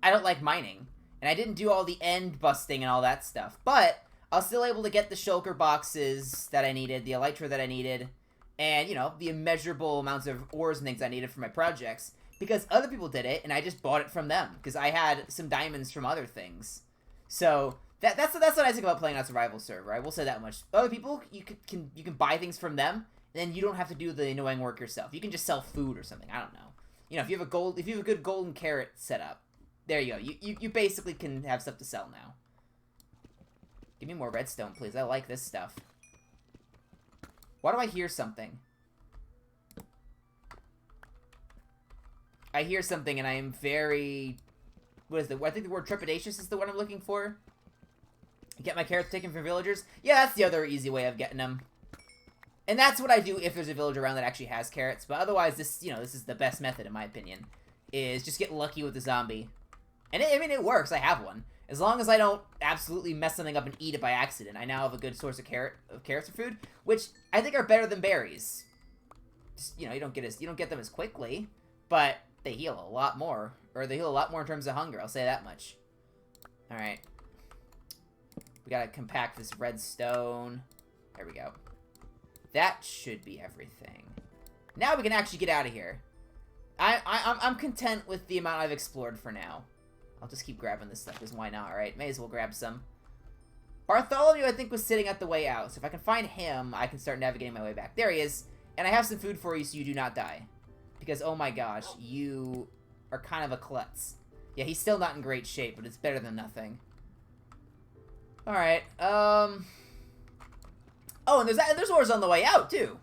I don't like mining, and I didn't do all the end busting and all that stuff. But I was still able to get the shulker boxes that I needed, the elytra that I needed, and, you know, the immeasurable amounts of ores and things I needed for my projects, because other people did it, and I just bought it from them, because I had some diamonds from other things. So, that's what I think about playing on a survival server. I will say that much. Other people, you can buy things from them, and then you don't have to do the annoying work yourself. You can just sell food or something, I don't know. You know, if you have a good golden carrot setup, there you go. You basically can have stuff to sell now. Give me more redstone, please. I like this stuff. Why do I hear something? I hear something and I am very... What is it? I think the word trepidatious is the one I'm looking for. Get my carrots taken from villagers? Yeah, that's the other easy way of getting them. And that's what I do if there's a village around that actually has carrots. But otherwise, this is the best method, in my opinion. Is just get lucky with the zombie. And I mean, it works. I have one. As long as I don't absolutely mess something up and eat it by accident, I now have a good source of carrots for food, which I think are better than berries. Just, you know, you don't get them as quickly, but they heal a lot more, or they heal a lot more in terms of hunger. I'll say that much. All right, we gotta compact this redstone. There we go. That should be everything. Now we can actually get out of here. I'm content with the amount I've explored for now. I'll just keep grabbing this stuff, because why not, right? May as well grab some. Bartholomew, I think, was sitting at the way out, so if I can find him, I can start navigating my way back. There he is, and I have some food for you so you do not die. Because, oh my gosh, you are kind of a klutz. Yeah, he's still not in great shape, but it's better than nothing. Alright, Oh, and there's ores on the way out, too.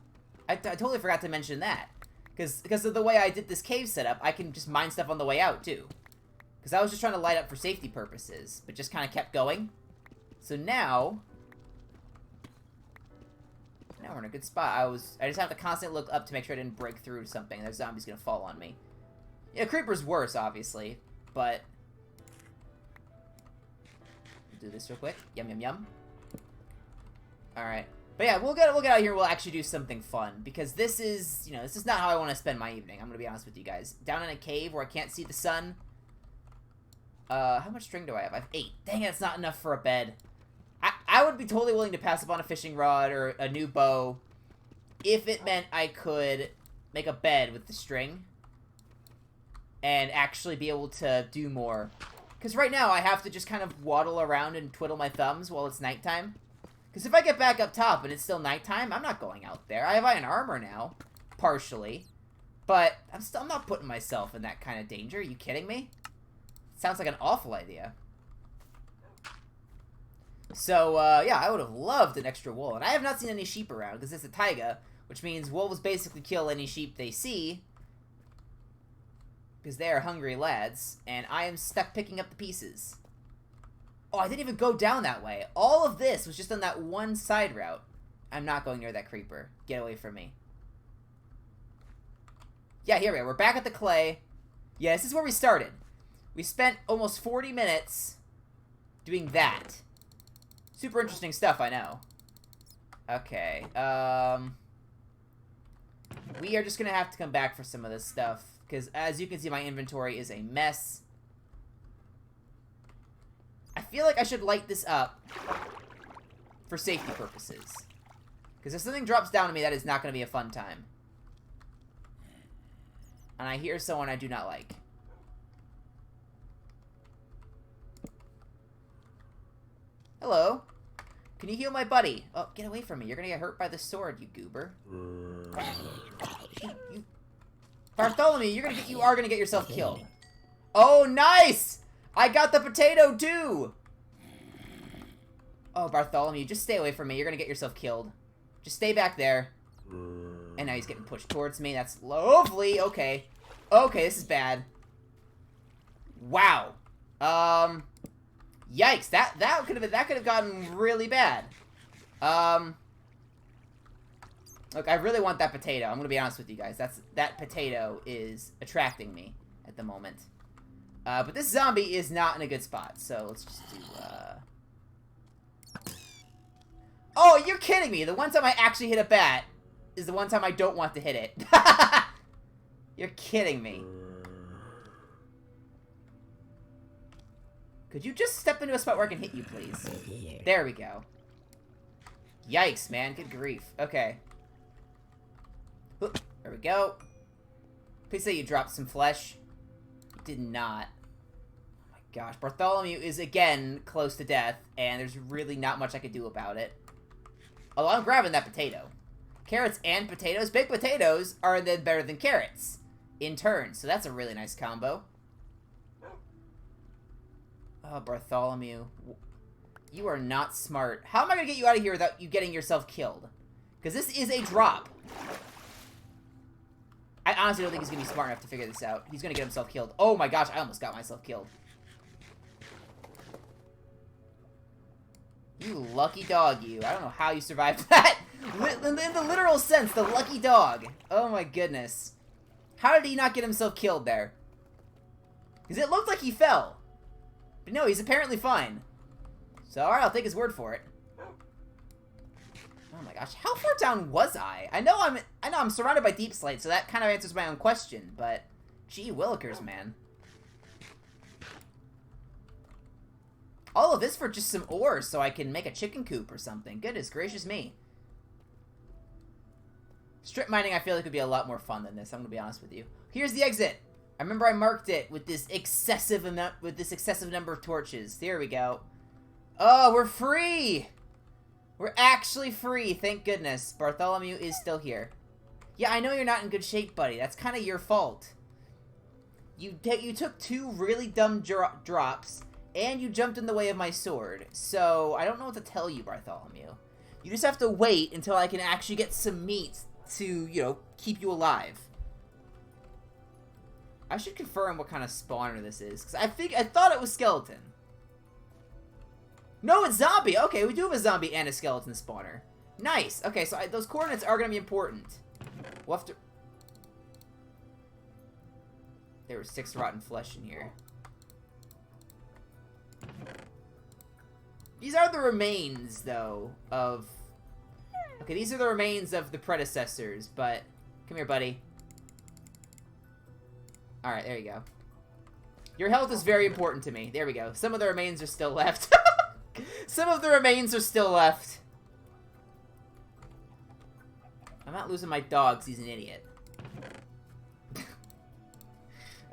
I totally forgot to mention that. Because of the way I did this cave setup, I can just mine stuff on the way out, too. Because I was just trying to light up for safety purposes, but just kind of kept going. So now we're in a good spot. I just have to constantly look up to make sure I didn't break through something. That zombie's gonna fall on me. Yeah, Creeper's worse, obviously, but do this real quick. Yum, yum, yum. Alright. But yeah, we'll get out of here. We'll actually do something fun. Because this is, you know, this is not how I want to spend my evening. I'm going to be honest with you guys. Down in a cave where I can't see the sun. How much string do I have? I have 8. Dang it, it's not enough for a bed. I would be totally willing to pass up on a fishing rod or a new bow if it meant I could make a bed with the string and actually be able to do more. Because right now, I have to just kind of waddle around and twiddle my thumbs while it's nighttime. Because if I get back up top and it's still nighttime, I'm not going out there. I have iron armor now, partially. But I'm not putting myself in that kind of danger. Are you kidding me? Sounds like an awful idea. So, yeah, I would have loved an extra wool. And I have not seen any sheep around, because it's a taiga, which means wolves basically kill any sheep they see. Because they are hungry lads, and I am stuck picking up the pieces. Oh, I didn't even go down that way. All of this was just on that one side route. I'm not going near that creeper. Get away from me. Yeah, here we are. We're back at the clay. Yeah, this is where we started. We spent almost 40 minutes doing that. Super interesting stuff, I know. Okay, we are just gonna have to come back for some of this stuff. Because, as you can see, my inventory is a mess. I feel like I should light this up for safety purposes. Because if something drops down on me, that is not going to be a fun time. And I hear someone I do not like. Hello. Can you heal my buddy? Oh, get away from me. You're going to get hurt by the sword, you goober. You Bartholomew, you are gonna get yourself killed. Oh, nice! I got the potato too! Oh, Bartholomew, just stay away from me. You're gonna get yourself killed. Just stay back there. And now he's getting pushed towards me. That's lovely. Okay. Okay, this is bad. Wow. Yikes. That could have gotten really bad. Look, I really want that potato. I'm gonna be honest with you guys. That potato is attracting me at the moment. But this zombie is not in a good spot, so let's just do, Oh, you're kidding me! The one time I actually hit a bat is the one time I don't want to hit it. You're kidding me. Could you just step into a spot where I can hit you, please? There we go. Yikes, man. Good grief. Okay. There we go. Please say you dropped some flesh. You did not. Oh my gosh. Bartholomew is, again, close to death, and there's really not much I could do about it. Although I'm grabbing that potato. Carrots and potatoes. Big potatoes are then better than carrots in turn, so that's a really nice combo. Oh, Bartholomew. You are not smart. How am I going to get you out of here without you getting yourself killed? Because this is a drop. I honestly don't think he's going to be smart enough to figure this out. He's going to get himself killed. Oh my gosh, I almost got myself killed. You lucky dog, you. I don't know how you survived that. In the literal sense, the lucky dog. Oh my goodness. How did he not get himself killed there? Because it looked like he fell. But no, he's apparently fine. So, alright, I'll take his word for it. Oh my gosh, how far down was I? I know I'm surrounded by deep slate, so that kind of answers my own question, but gee willikers, man. All of this for just some ore so I can make a chicken coop or something. Goodness gracious me. Strip mining I feel like would be a lot more fun than this, I'm gonna be honest with you. Here's the exit. I remember I marked it with this excessive number of torches. There we go. Oh, we're free! We're actually free, thank goodness. Bartholomew is still here. Yeah, I know you're not in good shape, buddy. That's kind of your fault. You took 2 really dumb drops, and you jumped in the way of my sword. So, I don't know what to tell you, Bartholomew. You just have to wait until I can actually get some meat to, you know, keep you alive. I should confirm what kind of spawner this is, because I thought it was skeleton. No, it's zombie! Okay, we do have a zombie and a skeleton spawner. Nice! Okay, so those coordinates are going to be important. We'll have to... There was 6 rotten flesh in here. These are the remains, though, of... Okay, these are the remains of the predecessors, but... Come here, buddy. Alright, there you go. Your health is very important to me. There we go. Some of the remains are still left. Some of the remains are still left. I'm not losing my dog 'cause he's an idiot.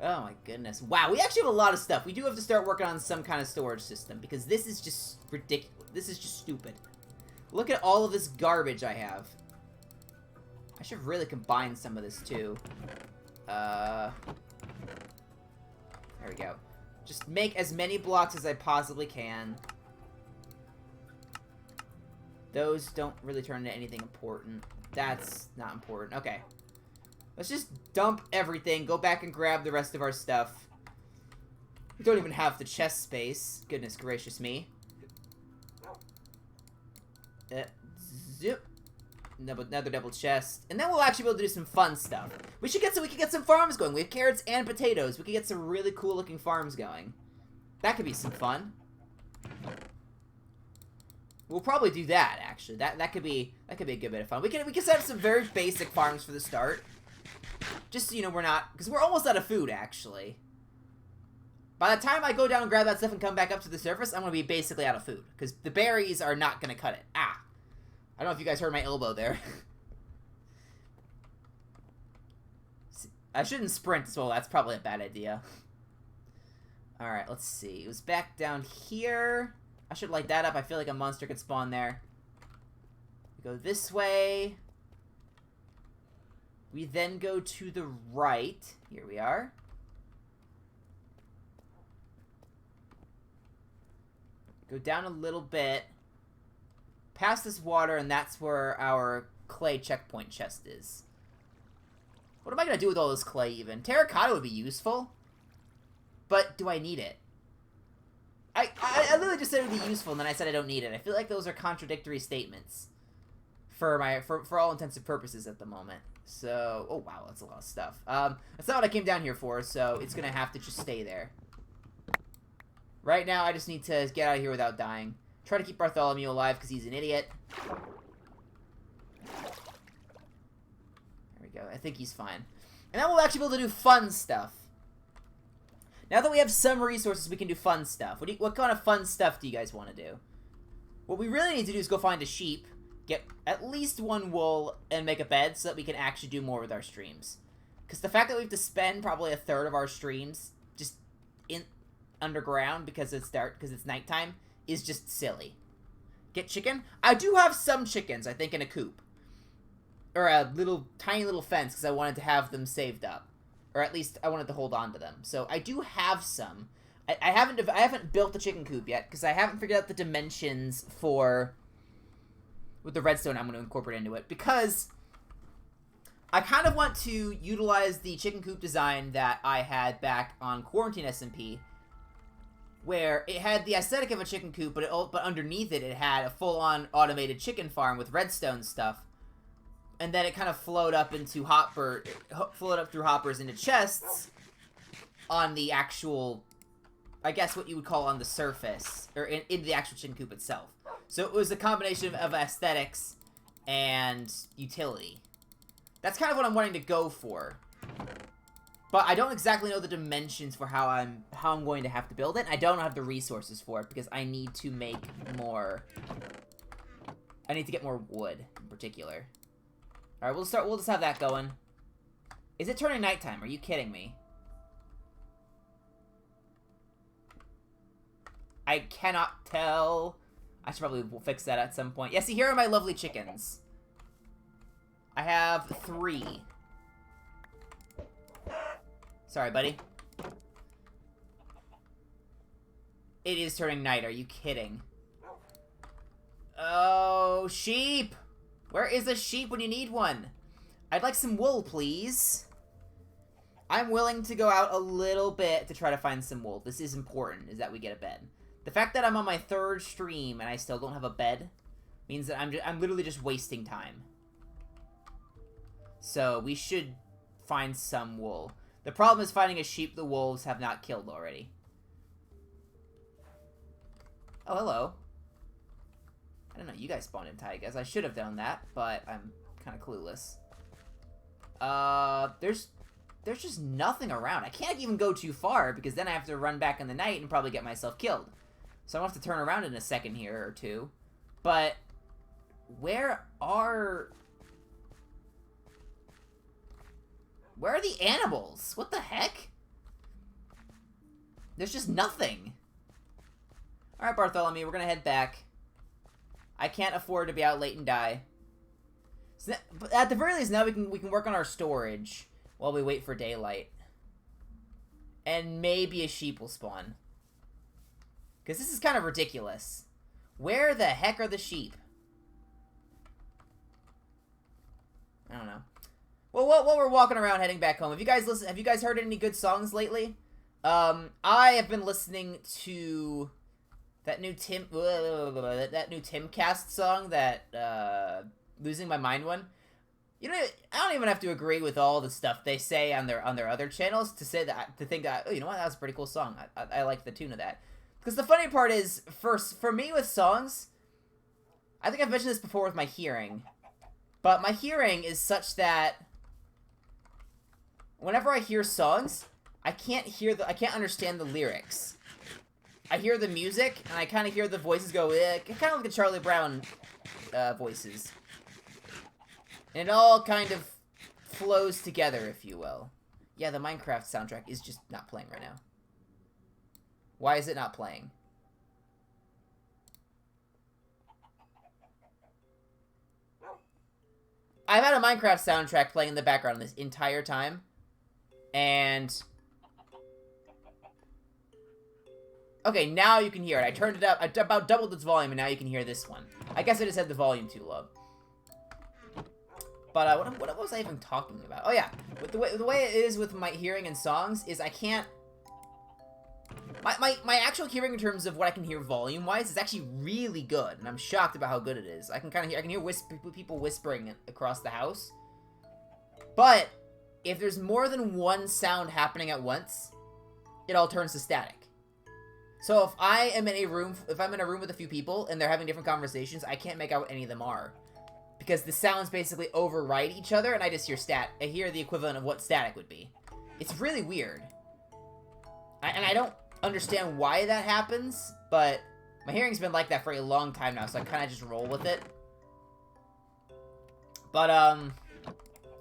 Oh my goodness. Wow, we actually have a lot of stuff. We do have to start working on some kind of storage system, because this is just ridiculous. This is just stupid. Look at all of this garbage I have. I should really combine some of this too. There we go. Just make as many blocks as I possibly can. Those don't really turn into anything important. That's not important. Okay. Let's just dump everything, go back and grab the rest of our stuff. We don't even have the chest space. Goodness gracious me. Zip. Another double chest. And then we'll actually be able to do some fun stuff. We could get some farms going. We have carrots and potatoes. We could get some really cool looking farms going. That could be some fun. We'll probably do that, actually. That could be a good bit of fun. We can set up some very basic farms for the start. Just so you know, because we're almost out of food, actually. By the time I go down and grab that stuff and come back up to the surface, I'm going to be basically out of food. Because the berries are not going to cut it. Ah. I don't know if you guys heard my elbow there. I shouldn't sprint as well. That's probably a bad idea. Alright, let's see. It was back down here. I should light that up. I feel like a monster could spawn there. We go this way. We then go to the right. Here we are. Go down a little bit. Past this water, and that's where our clay checkpoint chest is. What am I going to do with all this clay, even? Terracotta would be useful. But do I need it? I literally just said it would be useful, and then I said I don't need it. I feel like those are contradictory statements. For all intents and purposes at the moment. So, oh wow, that's a lot of stuff. That's not what I came down here for, so it's going to have to just stay there. Right now, I just need to get out of here without dying. Try to keep Bartholomew alive because he's an idiot. There we go. I think he's fine. And then we'll actually be able to do fun stuff. Now that we have some resources, we can do fun stuff. What kind of fun stuff do you guys want to do? What we really need to do is go find a sheep, get at least one wool, and make a bed so that we can actually do more with our streams. Because the fact that we have to spend probably a third of our streams just underground because it's dark, because it's nighttime, is just silly. Get chicken? I do have some chickens, I think, in a coop. Or a tiny little fence, because I wanted to have them saved up. Or at least, I wanted to hold on to them. So, I do have some. I haven't built the chicken coop yet, because I haven't figured out the dimensions for... with the redstone I'm going to incorporate into it. Because I kind of want to utilize the chicken coop design that I had back on Quarantine SMP, where it had the aesthetic of a chicken coop, but underneath it had a full-on automated chicken farm with redstone stuff. And then it kind of flowed up through hoppers into chests on the actual, I guess what you would call on the surface, or in the actual chicken coop itself. So it was a combination of aesthetics and utility. That's kind of what I'm wanting to go for. But I don't exactly know the dimensions for how I'm going to have to build it. I don't have the resources for it because I need to make more. I need to get more wood in particular. All right, we'll just have that going. Is it turning nighttime? Are you kidding me? I cannot tell. I should probably fix that at some point. Yeah, see, here are my lovely chickens. I have 3. Sorry, buddy. It is turning night. Are you kidding? Oh, sheep! Where is a sheep when you need one? I'd like some wool, please. I'm willing to go out a little bit to try to find some wool. This is important, is that we get a bed. The fact that I'm on my 3rd stream and I still don't have a bed means that I'm literally just wasting time. So we should find some wool. The problem is finding a sheep the wolves have not killed already. Oh, hello. I don't know, you guys spawned in taigas. I should have done that, but I'm kind of clueless. There's just nothing around. I can't even go too far, because then I have to run back in the night and probably get myself killed. So I'm going to have to turn around in a second here or two. But where are the animals? What the heck? There's just nothing. Alright, Bartholomew, we're gonna head back. I can't afford to be out late and die. So but at the very least, now we can work on our storage while we wait for daylight. And maybe a sheep will spawn. Because this is kind of ridiculous. Where the heck are the sheep? I don't know. Well, while we're walking around heading back home, have you guys heard any good songs lately? I have been listening to that new Timcast song, that Losing My Mind one. You know, I don't even have to agree with all the stuff they say on their other channels to think that, oh, you know what, that was a pretty cool song. I like the tune of that. Because the funny part is, for me with songs, I think I've mentioned this before with my hearing, but my hearing is such that whenever I hear songs, I can't understand the lyrics. I hear the music, and I kind of hear the voices go, kind of like the Charlie Brown voices. And it all kind of flows together, if you will. Yeah, the Minecraft soundtrack is just not playing right now. Why is it not playing? I've had a Minecraft soundtrack playing in the background this entire time. And okay, now you can hear it. I turned it up. I about doubled its volume, and now you can hear this one. I guess I just had the volume too low. But what was I even talking about? Oh yeah, the way it is with my hearing and songs is I can't. My actual hearing in terms of what I can hear volume-wise is actually really good, and I'm shocked about how good it is. I can hear people whispering across the house. But if there's more than one sound happening at once, it all turns to static. So if I'm in a room with a few people and they're having different conversations, I can't make out what any of them are, because the sounds basically override each other, and I just hear I hear the equivalent of what static would be. It's really weird, and I don't understand why that happens, but my hearing's been like that for a long time now, so I kind of just roll with it. But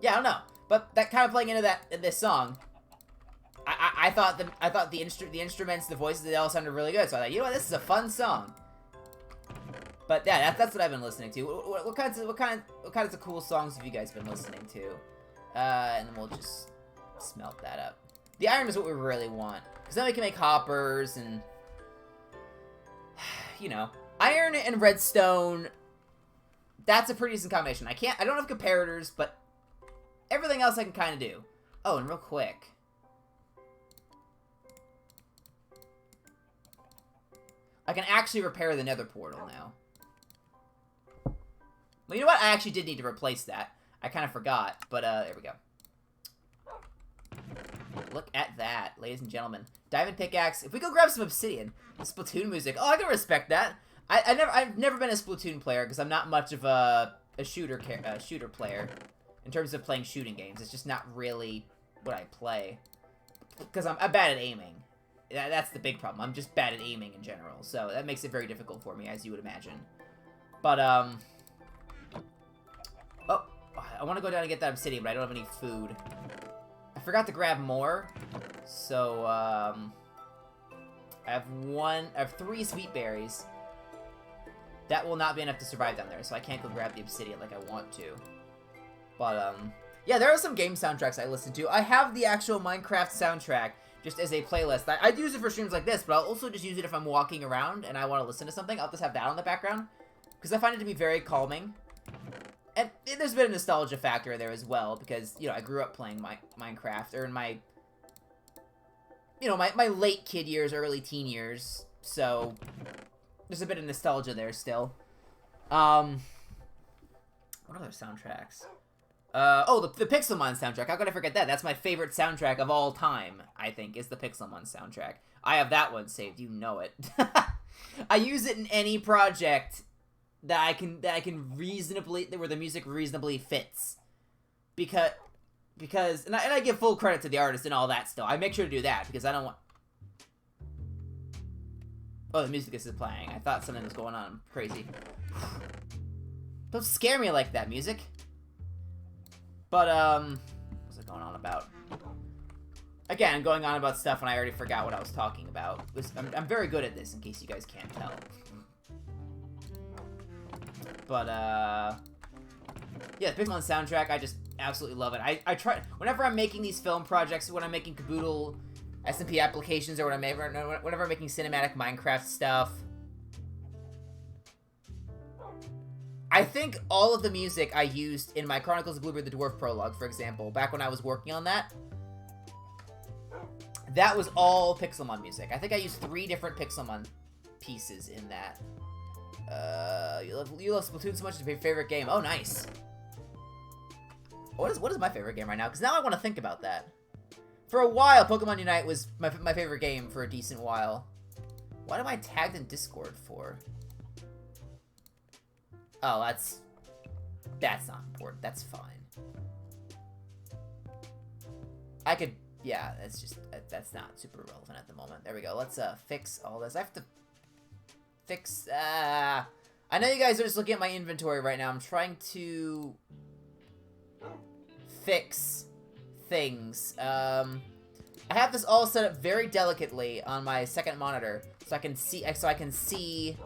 yeah, I don't know. But that kind of playing into this song, I thought the instruments, the voices, they all sounded really good. So I thought, you know what, this is a fun song. But yeah, that's what I've been listening to. What kinds of cool songs have you guys been listening to? And then we'll just smelt that up. The iron is what we really want, because then we can make hoppers and, you know, iron and redstone. That's a pretty decent combination. I don't have comparators, but everything else I can kind of do. Oh, and real quick, I can actually repair the nether portal now. Well, you know what? I actually did need to replace that. I kind of forgot, but there we go. Look at that, ladies and gentlemen. Diamond pickaxe. If we go grab some obsidian, Splatoon music. Oh, I can respect that. I've never been a Splatoon player because I'm not much of a shooter player in terms of playing shooting games. It's just not really what I play, because I'm bad at aiming. That's the big problem. I'm just bad at aiming in general, so that makes it very difficult for me, as you would imagine. But oh, I want to go down and get that obsidian, but I don't have any food. I forgot to grab more, so I have 3 sweet berries. That will not be enough to survive down there, so I can't go grab the obsidian like I want to. But yeah, there are some game soundtracks I listen to. I have the actual Minecraft soundtrack just as a playlist. I do use it for streams like this, but I'll also just use it if I'm walking around and I want to listen to something. I'll just have that on the background, because I find it to be very calming. And there's a bit of nostalgia factor there as well, because, you know, I grew up playing Minecraft, or in my you know, my late kid years, early teen years. So there's a bit of nostalgia there still. What other soundtracks? The Pixelmon soundtrack. How could I forget that? That's my favorite soundtrack of all time, I think, is the Pixelmon soundtrack. I have that one saved. You know it. I use it in any project that I can reasonably, where the music reasonably fits. Because and I give full credit to the artist and all that still. I make sure to do that because I don't want... Oh, the music is playing. I thought something was going on crazy. Don't scare me like that, music. But, what's it going on about? Again, I'm going on about stuff and I already forgot what I was talking about. I'm very good at this, in case you guys can't tell. But, yeah, the Pixelmon soundtrack, I just absolutely love it. I try, whenever I'm making these film projects, when I'm making Caboodle SMP applications, or whenever I'm making cinematic Minecraft stuff, I think all of the music I used in my Chronicles of Bluebeard the Dwarf prologue, for example, back when I was working on that, that was all Pixelmon music. I think I used 3 different Pixelmon pieces in that. You love Splatoon so much, it's your favorite game. Oh, nice. What is my favorite game right now? Because now I want to think about that. For a while, Pokemon Unite was my favorite game for a decent while. What am I tagged in Discord for? Oh, that's not important. That's fine. I could, yeah, that's not super relevant at the moment. There we go. Let's fix all this. I have to fix, I know you guys are just looking at my inventory right now. I'm trying to fix things. I have this all set up very delicately on my second monitor, so I can see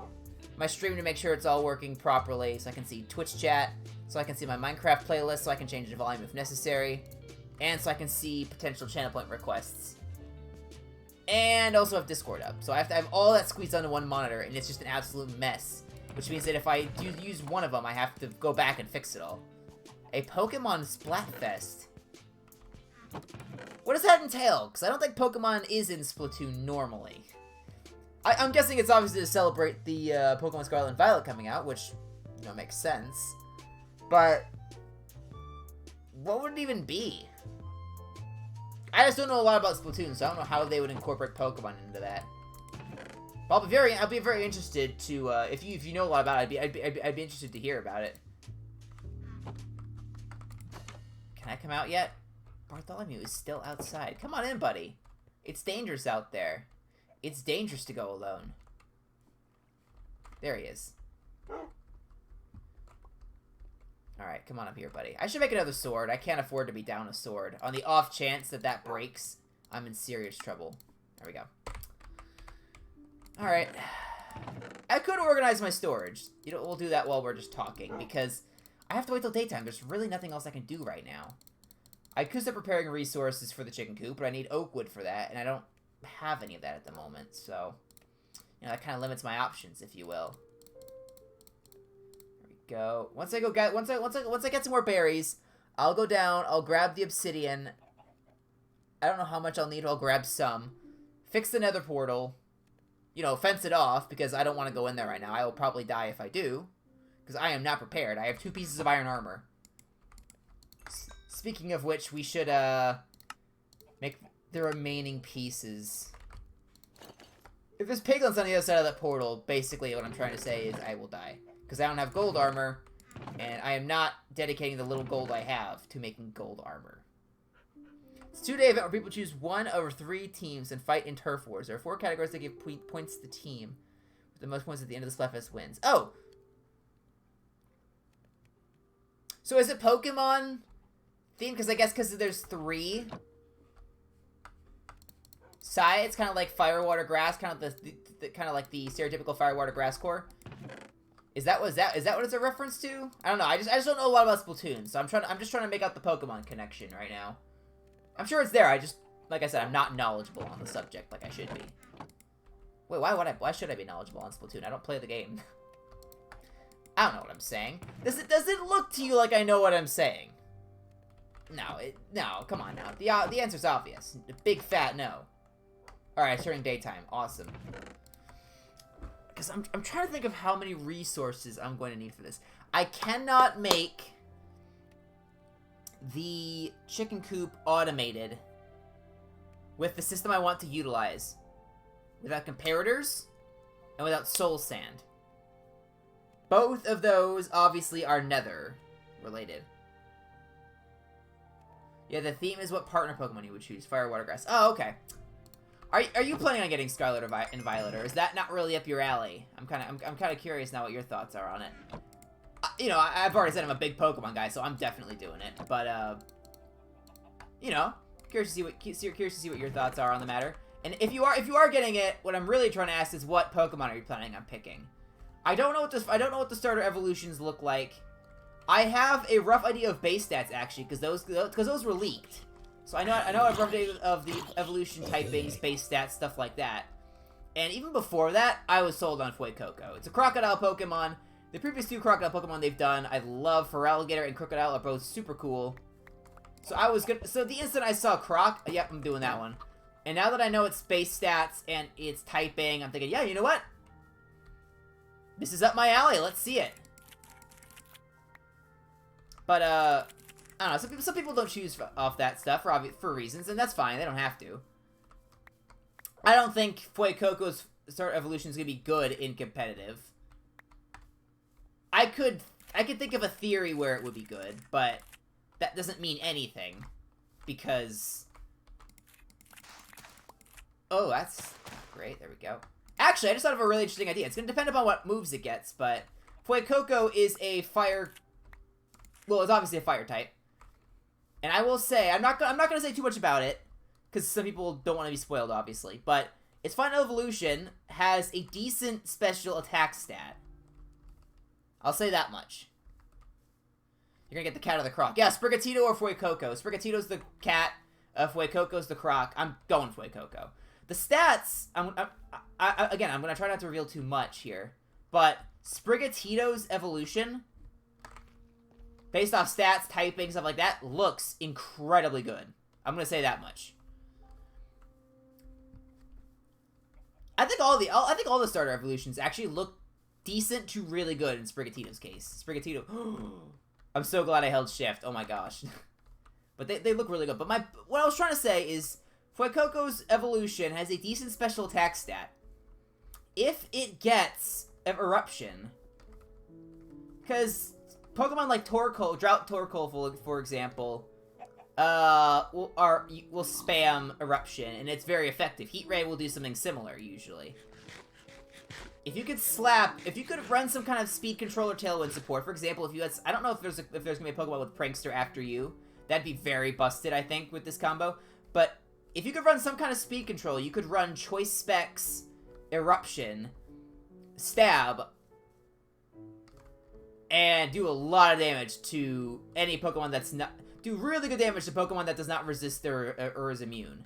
my stream to make sure it's all working properly, so I can see Twitch chat, so I can see my Minecraft playlist, so I can change the volume if necessary, and so I can see potential channel point requests. And also have Discord up, so I have to have all that squeezed onto one monitor, and it's just an absolute mess. Which means that if I do use one of them, I have to go back and fix it all. A Pokemon Splatfest. What does that entail? Because I don't think Pokemon is in Splatoon normally. I'm guessing it's obviously to celebrate the Pokemon Scarlet and Violet coming out, which, you know, makes sense. But what would it even be? I just don't know a lot about Splatoon, so I don't know how they would incorporate Pokemon into that. But I'll be very interested to if you know a lot about it, I'd be interested to hear about it. Can I come out yet? Bartholomew is still outside. Come on in, buddy. It's dangerous out there. It's dangerous to go alone. There he is. Alright, come on up here, buddy. I should make another sword. I can't afford to be down a sword. On the off chance that that breaks, I'm in serious trouble. There we go. Alright. I could organize my storage. You know, we'll do that while we're just talking, because I have to wait till daytime. There's really nothing else I can do right now. I could start preparing resources for the chicken coop, but I need oak wood for that, and I don't have any of that at the moment, so, you know, that kind of limits my options, if you will. There we go. Once I get some more berries, I'll go down, I'll grab the obsidian. I don't know how much I'll need, I'll grab some. Fix the nether portal. You know, fence it off, because I don't want to go in there right now. I will probably die if I do, because I am not prepared. I have 2 pieces of iron armor. Speaking of which, we should, make the remaining pieces. If there's piglins on the other side of that portal, basically what I'm trying to say is I will die. Because I don't have gold armor, and I am not dedicating the little gold I have to making gold armor. It's a 2-day event where people choose 1 over 3 teams and fight in turf wars. There are 4 categories that give points to the team. With the most points at the end of the Splatfest wins. Oh! So is it Pokemon themed? Because I guess because there's 3 sides, kind of like fire, water, grass, kind of kind of like the stereotypical fire, water, grass core. Is that what it's a reference to? I don't know. I just don't know a lot about Splatoon, so I'm just trying to make out the Pokemon connection right now. I'm sure it's there. I just, like I said, I'm not knowledgeable on the subject like I should be. Wait, why should I be knowledgeable on Splatoon? I don't play the game. I don't know what I'm saying. Does it look to you like I know what I'm saying? No, come on now. The answer's obvious. A big fat no. Alright, it's turning daytime. Awesome. Because I'm trying to think of how many resources I'm going to need for this. I cannot make the chicken coop automated with the system I want to utilize without comparators and without soul sand. Both of those obviously are nether related. Yeah, the theme is what partner Pokemon you would choose. Fire, Water, Grass. Oh, okay. Are you planning on getting Scarlet and Violet, or is that not really up your alley? I'm kind of curious now what your thoughts are on it. You know, I've already said I'm a big Pokemon guy, so I'm definitely doing it. But you know, curious to see what your thoughts are on the matter. And if you are getting it, what I'm really trying to ask is what Pokemon are you planning on picking? I don't know what the starter evolutions look like. I have a rough idea of base stats actually, because those were leaked. So I know a rough idea of the evolution typings, base stats, stuff like that. And even before that, I was sold on Fuecoco. It's a crocodile Pokemon. The previous two crocodile Pokemon they've done, I love. Feraligatr and Crocodile are both super cool. So so the instant I saw Croc, yep, I'm doing that one. And now that I know its base stats and its typing, I'm thinking, yeah, you know what? This is up my alley. Let's see it. But I don't know. Some people don't choose off that stuff for reasons, and that's fine. They don't have to. I don't think Fuecoco's starter evolution is gonna be good in competitive. I could think of a theory where it would be good, but that doesn't mean anything because. Oh, that's great. There we go. Actually, I just thought of a really interesting idea. It's gonna depend upon what moves it gets, but Fuecoco is a fire. Well, it's obviously a fire type. And I will say, I'm not gonna say too much about it, because some people don't want to be spoiled, obviously. But its final evolution has a decent special attack stat. I'll say that much. You're gonna get the cat or the croc. Yeah, Sprigatito or Fuecoco. Sprigatito's the cat, Fuecoco's the croc. I'm going Fuecoco. The stats, again, I'm gonna try not to reveal too much here, but Sprigatito's evolution, based off stats, typing, stuff like that, looks incredibly good. I'm gonna say that much. I think all the starter evolutions actually look decent to really good in Sprigatito's case. Sprigatito, I'm so glad I held shift. Oh my gosh, but they look really good. But what I was trying to say is, Fuecoco's evolution has a decent special attack stat. If it gets Eruption, because Pokemon like Torkoal, Drought Torkoal, for example, will spam Eruption, and it's very effective. Heat Ray will do something similar, usually. If you could run some kind of speed control or tailwind support, for example, if you had, I don't know if there's gonna be a Pokemon with Prankster after you, that'd be very busted, I think, with this combo, but if you could run some kind of speed control, you could run Choice Specs, Eruption, Stab, and do a lot of damage to any Pokemon that's not... Do really good damage to Pokemon that does not resist or is immune.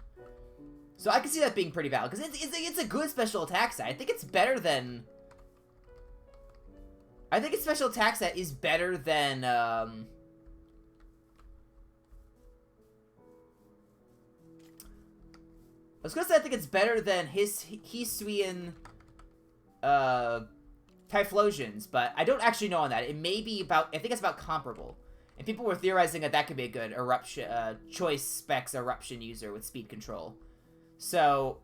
So I can see that being pretty valid, because it's a good special attack set. I think it's better than... I think its special attack set is better than, I was gonna say I think it's better than Hisuian, Typhlosions, but I don't actually know on that. It may be about, I think it's about comparable. And people were theorizing that that could be a good Eruption, Choice Specs Eruption user with speed control. So,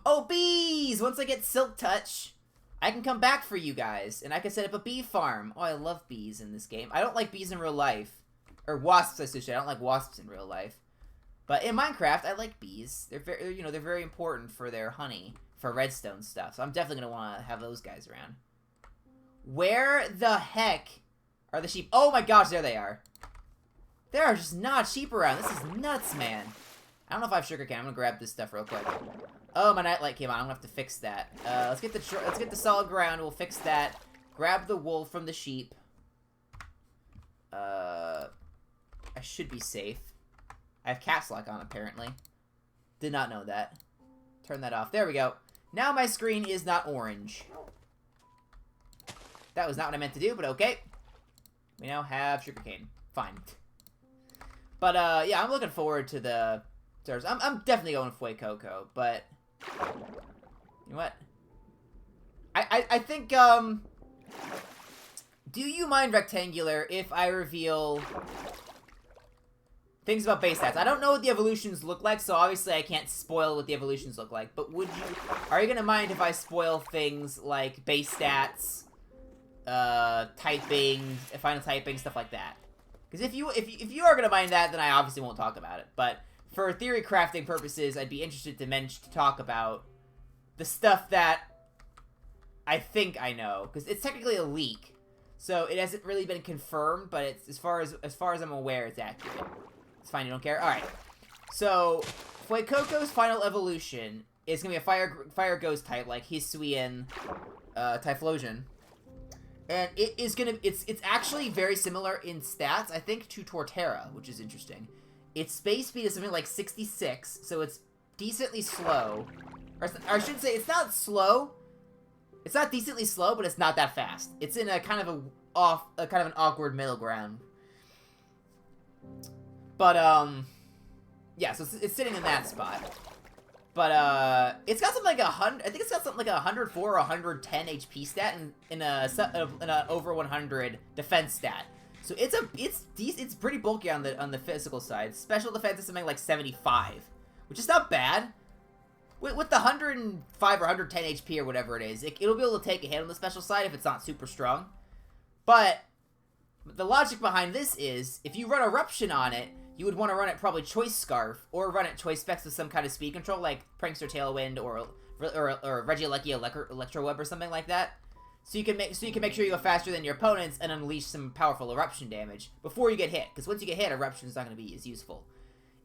oh, bees! Once I get Silk Touch, I can come back for you guys, and I can set up a bee farm. Oh, I love bees in this game. I don't like bees in real life. Or wasps, I should say. I don't like wasps in real life. But in Minecraft, I like bees. They're very, they're very important for their honey, for redstone stuff. So I'm definitely gonna want to have those guys around. Where the heck are the sheep? Oh my gosh, there they are. There are just not sheep around. This is nuts, man. I don't know if I have sugar cane. I'm gonna grab this stuff real quick. Oh, my nightlight came on. I'm gonna have to fix that. Let's get the solid ground. We'll fix that. Grab the wool from the sheep. I should be safe. I have caps lock on, apparently. Did not know that. Turn that off. There we go. Now my screen is not orange. That was not what I meant to do, but okay. We now have sugarcane. Fine. But, yeah, I'm looking forward to starters. I'm definitely going Fuecoco, but you know what? I think do you mind Rectangular if I reveal things about base stats? I don't know what the evolutions look like, so obviously I can't spoil what the evolutions look like. But are you gonna mind if I spoil things like base stats, typing, final typing, stuff like that? Because if you are gonna mind that, then I obviously won't talk about it. But for theory crafting purposes, I'd be interested to talk about the stuff that I think I know, because it's technically a leak, so it hasn't really been confirmed. But it's as far as I'm aware, it's accurate. It's fine, you don't care. All right. So Fuecoco's final evolution is gonna be a fire ghost type, like Hisuian, Typhlosion. And it's actually very similar in stats, I think, to Torterra, which is interesting. Its space speed is something like 66, so it's decently slow. Or I should say, it's not slow. It's not decently slow, but it's not that fast. It's in a kind of an awkward middle ground. But yeah, so it's sitting in that spot. But it's got something like 100. I think it's got something like 104 or 110 HP stat in a over 100 defense stat. So it's pretty bulky on the physical side. Special defense is something like 75, which is not bad. With the 105 or 110 HP or whatever it is, it'll be able to take a hit on the special side if it's not super strong. But the logic behind this is, if you run Eruption on it, you would want to run it probably Choice Scarf, or run it Choice Specs with some kind of speed control, like Prankster Tailwind or Regieleki Electro Web or something like that. So you can make sure you go faster than your opponents and unleash some powerful Eruption damage before you get hit. Because once you get hit, Eruption is not going to be as useful.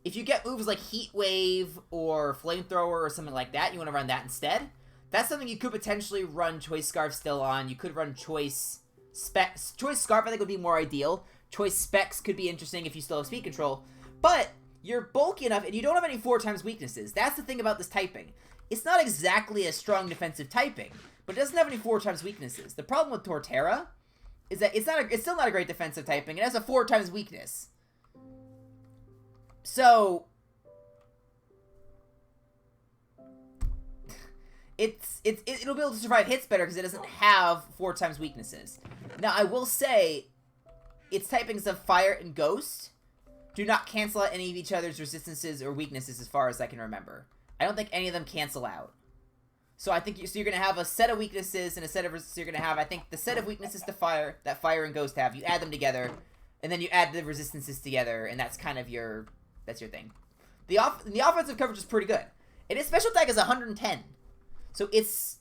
If you get moves like Heat Wave or Flamethrower or something like that, you want to run that instead. That's something you could potentially run Choice Scarf still on. You could run Choice Specs. Choice Scarf I think would be more ideal. Choice Specs could be interesting if you still have speed control. But you're bulky enough and you don't have any 4x weaknesses. That's the thing about this typing. It's not exactly a strong defensive typing, but it doesn't have any 4x weaknesses. The problem with Torterra is that it's still not a great defensive typing. It has a 4x weakness. So it'll be able to survive hits better because it doesn't have 4x weaknesses. Now I will say, its typings of Fire and Ghost do not cancel out any of each other's resistances or weaknesses as far as I can remember. I don't think any of them cancel out. So I think you're going to have a set of weaknesses and a set of resistances. You're going to have, I think, the set of weaknesses to Fire that Fire and Ghost have. You add them together, and then you add the resistances together, and that's kind of your thing. The offensive coverage is pretty good. And its special attack is 110. So it's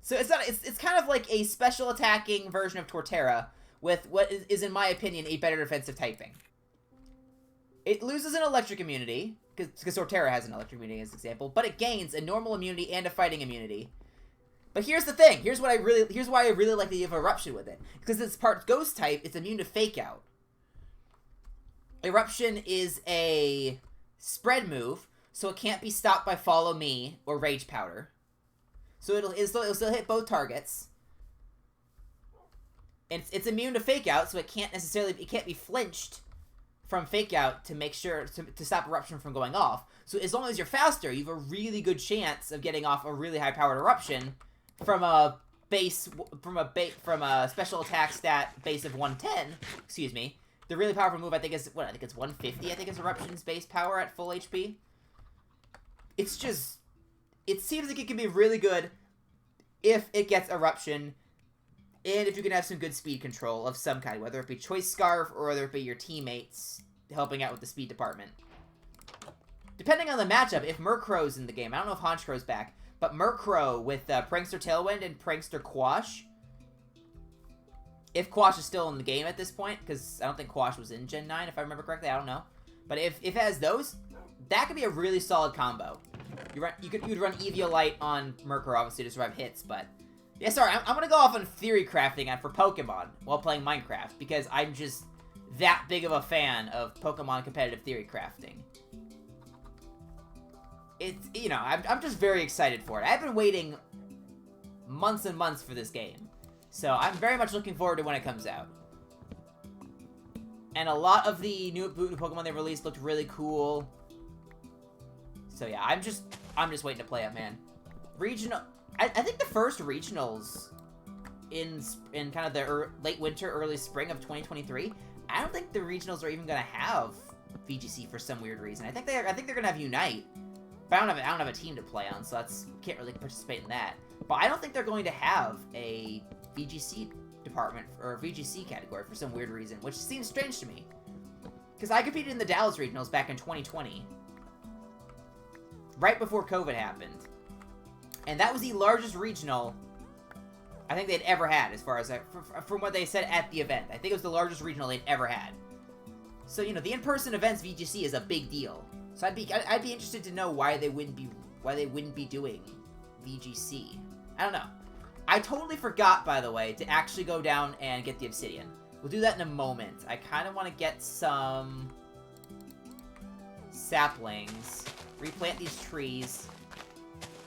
kind of like a special attacking version of Torterra with what is in my opinion a better defensive typing. It loses an electric immunity because Torterra has an electric immunity as an example, but it gains a normal immunity and a fighting immunity. But here's the thing. Here's why I really like the idea of Eruption with it. Because it's part Ghost type, it's immune to Fake Out. Eruption is a spread move, so it can't be stopped by Follow Me or Rage Powder. So it'll still hit both targets. And it's immune to Fake Out, so it can't be flinched from Fake Out to make sure to stop Eruption from going off. So as long as you're faster, you have a really good chance of getting off a really high powered Eruption from a special attack stat base of 110. Excuse me. The really powerful move I think it's 150. I think is Eruption's base power at full HP. It seems like it can be really good if it gets Eruption, and if you can have some good speed control of some kind, whether it be Choice Scarf or whether it be your teammates helping out with the speed department. Depending on the matchup, if Murkrow's in the game, I don't know if Honchkrow's back, but Murkrow with Prankster Tailwind and Prankster Quash, if Quash is still in the game at this point, because I don't think Quash was in Gen 9, if I remember correctly, I don't know. But if it has those, that could be a really solid combo. You'd run Eviolite on Murkrow, obviously, to survive hits, but... Yeah, sorry, I'm gonna go off on theory crafting for Pokemon while playing Minecraft, because I'm just that big of a fan of Pokemon competitive theory crafting. It's, you know, I'm just very excited for it. I've been waiting months and months for this game. So I'm very much looking forward to when it comes out. And a lot of the new Pokemon they released looked really cool. So yeah, I'm just waiting to play it, man. Regional, I think the first regionals in kind of the late winter, early spring of 2023. I don't think the regionals are even gonna have VGC for some weird reason. I think they're gonna have Unite, but I don't have a team to play on, so can't really participate in that. But I don't think they're going to have a VGC department or VGC category for some weird reason, which seems strange to me. Because I competed in the Dallas regionals back in 2020, right before COVID happened, and that was the largest regional I think they'd ever had, as far as from what they said at the event. I think it was the largest regional they'd ever had. So you know, the in-person events VGC is a big deal. So I'd be interested to know why they wouldn't be doing VGC. I don't know. I totally forgot, by the way, to actually go down and get the obsidian. We'll do that in a moment. I kind of want to get some saplings, replant these trees.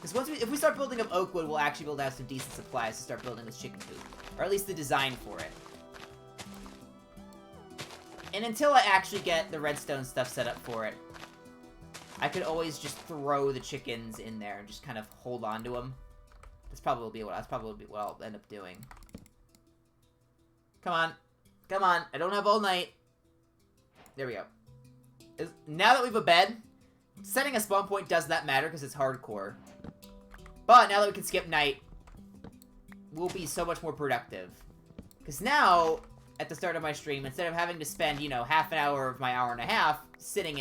Because if we start building up oak wood, we'll actually be able to have some decent supplies to start building this chicken coop. Or at least the design for it. And until I actually get the redstone stuff set up for it, I could always just throw the chickens in there and just kind of hold on to them. That's probably what I'll end up doing. Come on. Come on. I don't have all night. There we go. Now that we have a bed, setting a spawn point does not matter because it's hardcore. But now that we can skip night, we'll be so much more productive. Because now, at the start of my stream, instead of having to spend, you know, half an hour of my hour and a half sitting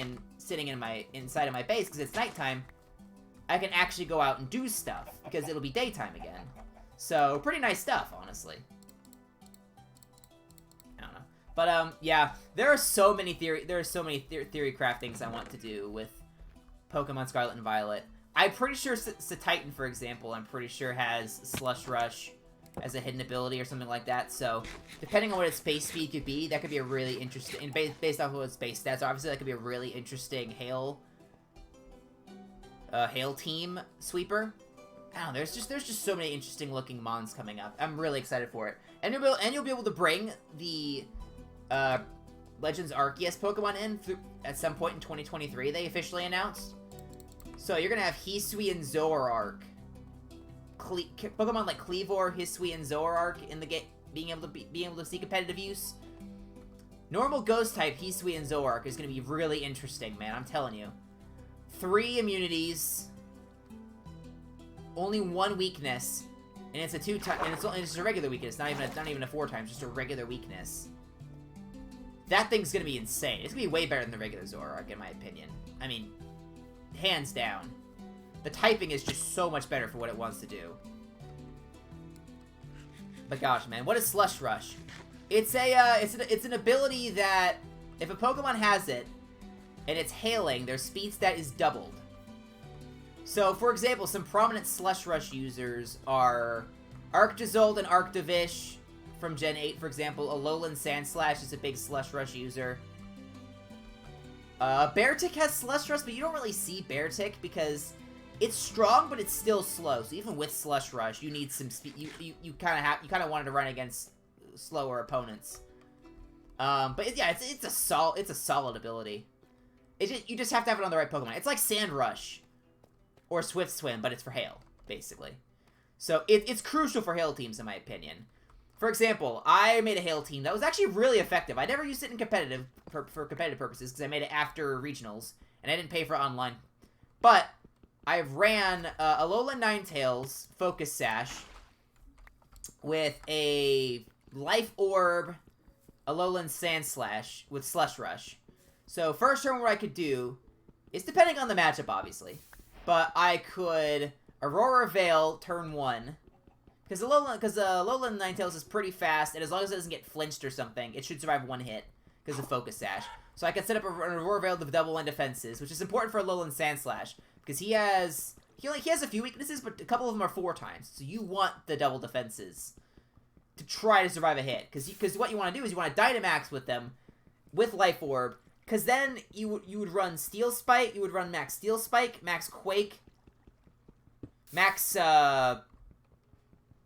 inside of my base because it's nighttime, I can actually go out and do stuff because it'll be daytime again. So, pretty nice stuff, honestly. I don't know. But, yeah, there are so many theory craftings I want to do with Pokemon Scarlet and Violet. I'm pretty sure Titan, for example, I'm pretty sure has Slush Rush as a hidden ability or something like that. So, depending on what its base speed could be, that could be a really interesting, based off of its base stats, obviously that could be a really interesting Hail team sweeper. I don't know, there's just so many interesting looking mons coming up. I'm really excited for it. And you'll be able to bring the Legends Arceus Pokemon in at some point in 2023, they officially announced. So you're gonna have Hisui and Zoroark. Pokemon like Kleavor, Hisui, and Zoroark in the game being able to see competitive use. Normal Ghost type Hisui and Zoroark is gonna be really interesting, man. I'm telling you. 3 immunities, only 1 weakness, and it's it's a regular weakness, not even a 4 times, just a regular weakness. That thing's gonna be insane. It's gonna be way better than the regular Zoroark, in my opinion. I mean, hands down. The typing is just so much better for what it wants to do. But gosh, man, what is Slush Rush? It's an ability that if a Pokemon has it and it's hailing, their speed stat is doubled. So, for example, some prominent Slush Rush users are Arctozold and Arctovish from Gen 8, for example. Alolan Sandslash is a big Slush Rush user. Beartic has Slush Rush, but you don't really see Beartic because it's strong, but it's still slow. So even with Slush Rush, you need some speed. You kind of wanted to run against slower opponents. But it's a solid ability. You just have to have it on the right Pokemon. It's like Sand Rush or Swift Swim, but it's for Hail, basically. So it's crucial for Hail teams, in my opinion. For example, I made a Hail team that was actually really effective. I never used it in competitive for competitive purposes because I made it after regionals and I didn't pay for online. But I ran Alolan Ninetales Focus Sash with a Life Orb Alolan Sandslash with Slush Rush. So first turn what I could do is, depending on the matchup obviously, but I could Aurora Veil turn 1. Because Alolan Ninetales is pretty fast, and as long as it doesn't get flinched or something, it should survive 1 hit because of Focus Sash. So I can set up an Aurora Veil with double 1 defenses, which is important for Alolan Sandslash because he has a few weaknesses, but a couple of them are 4 times. So you want the double defenses to try to survive a hit, because what you want to do is you want to Dynamax with them with Life Orb, because then you would run Steel Spike, you would run Max Steel Spike, Max Quake, Max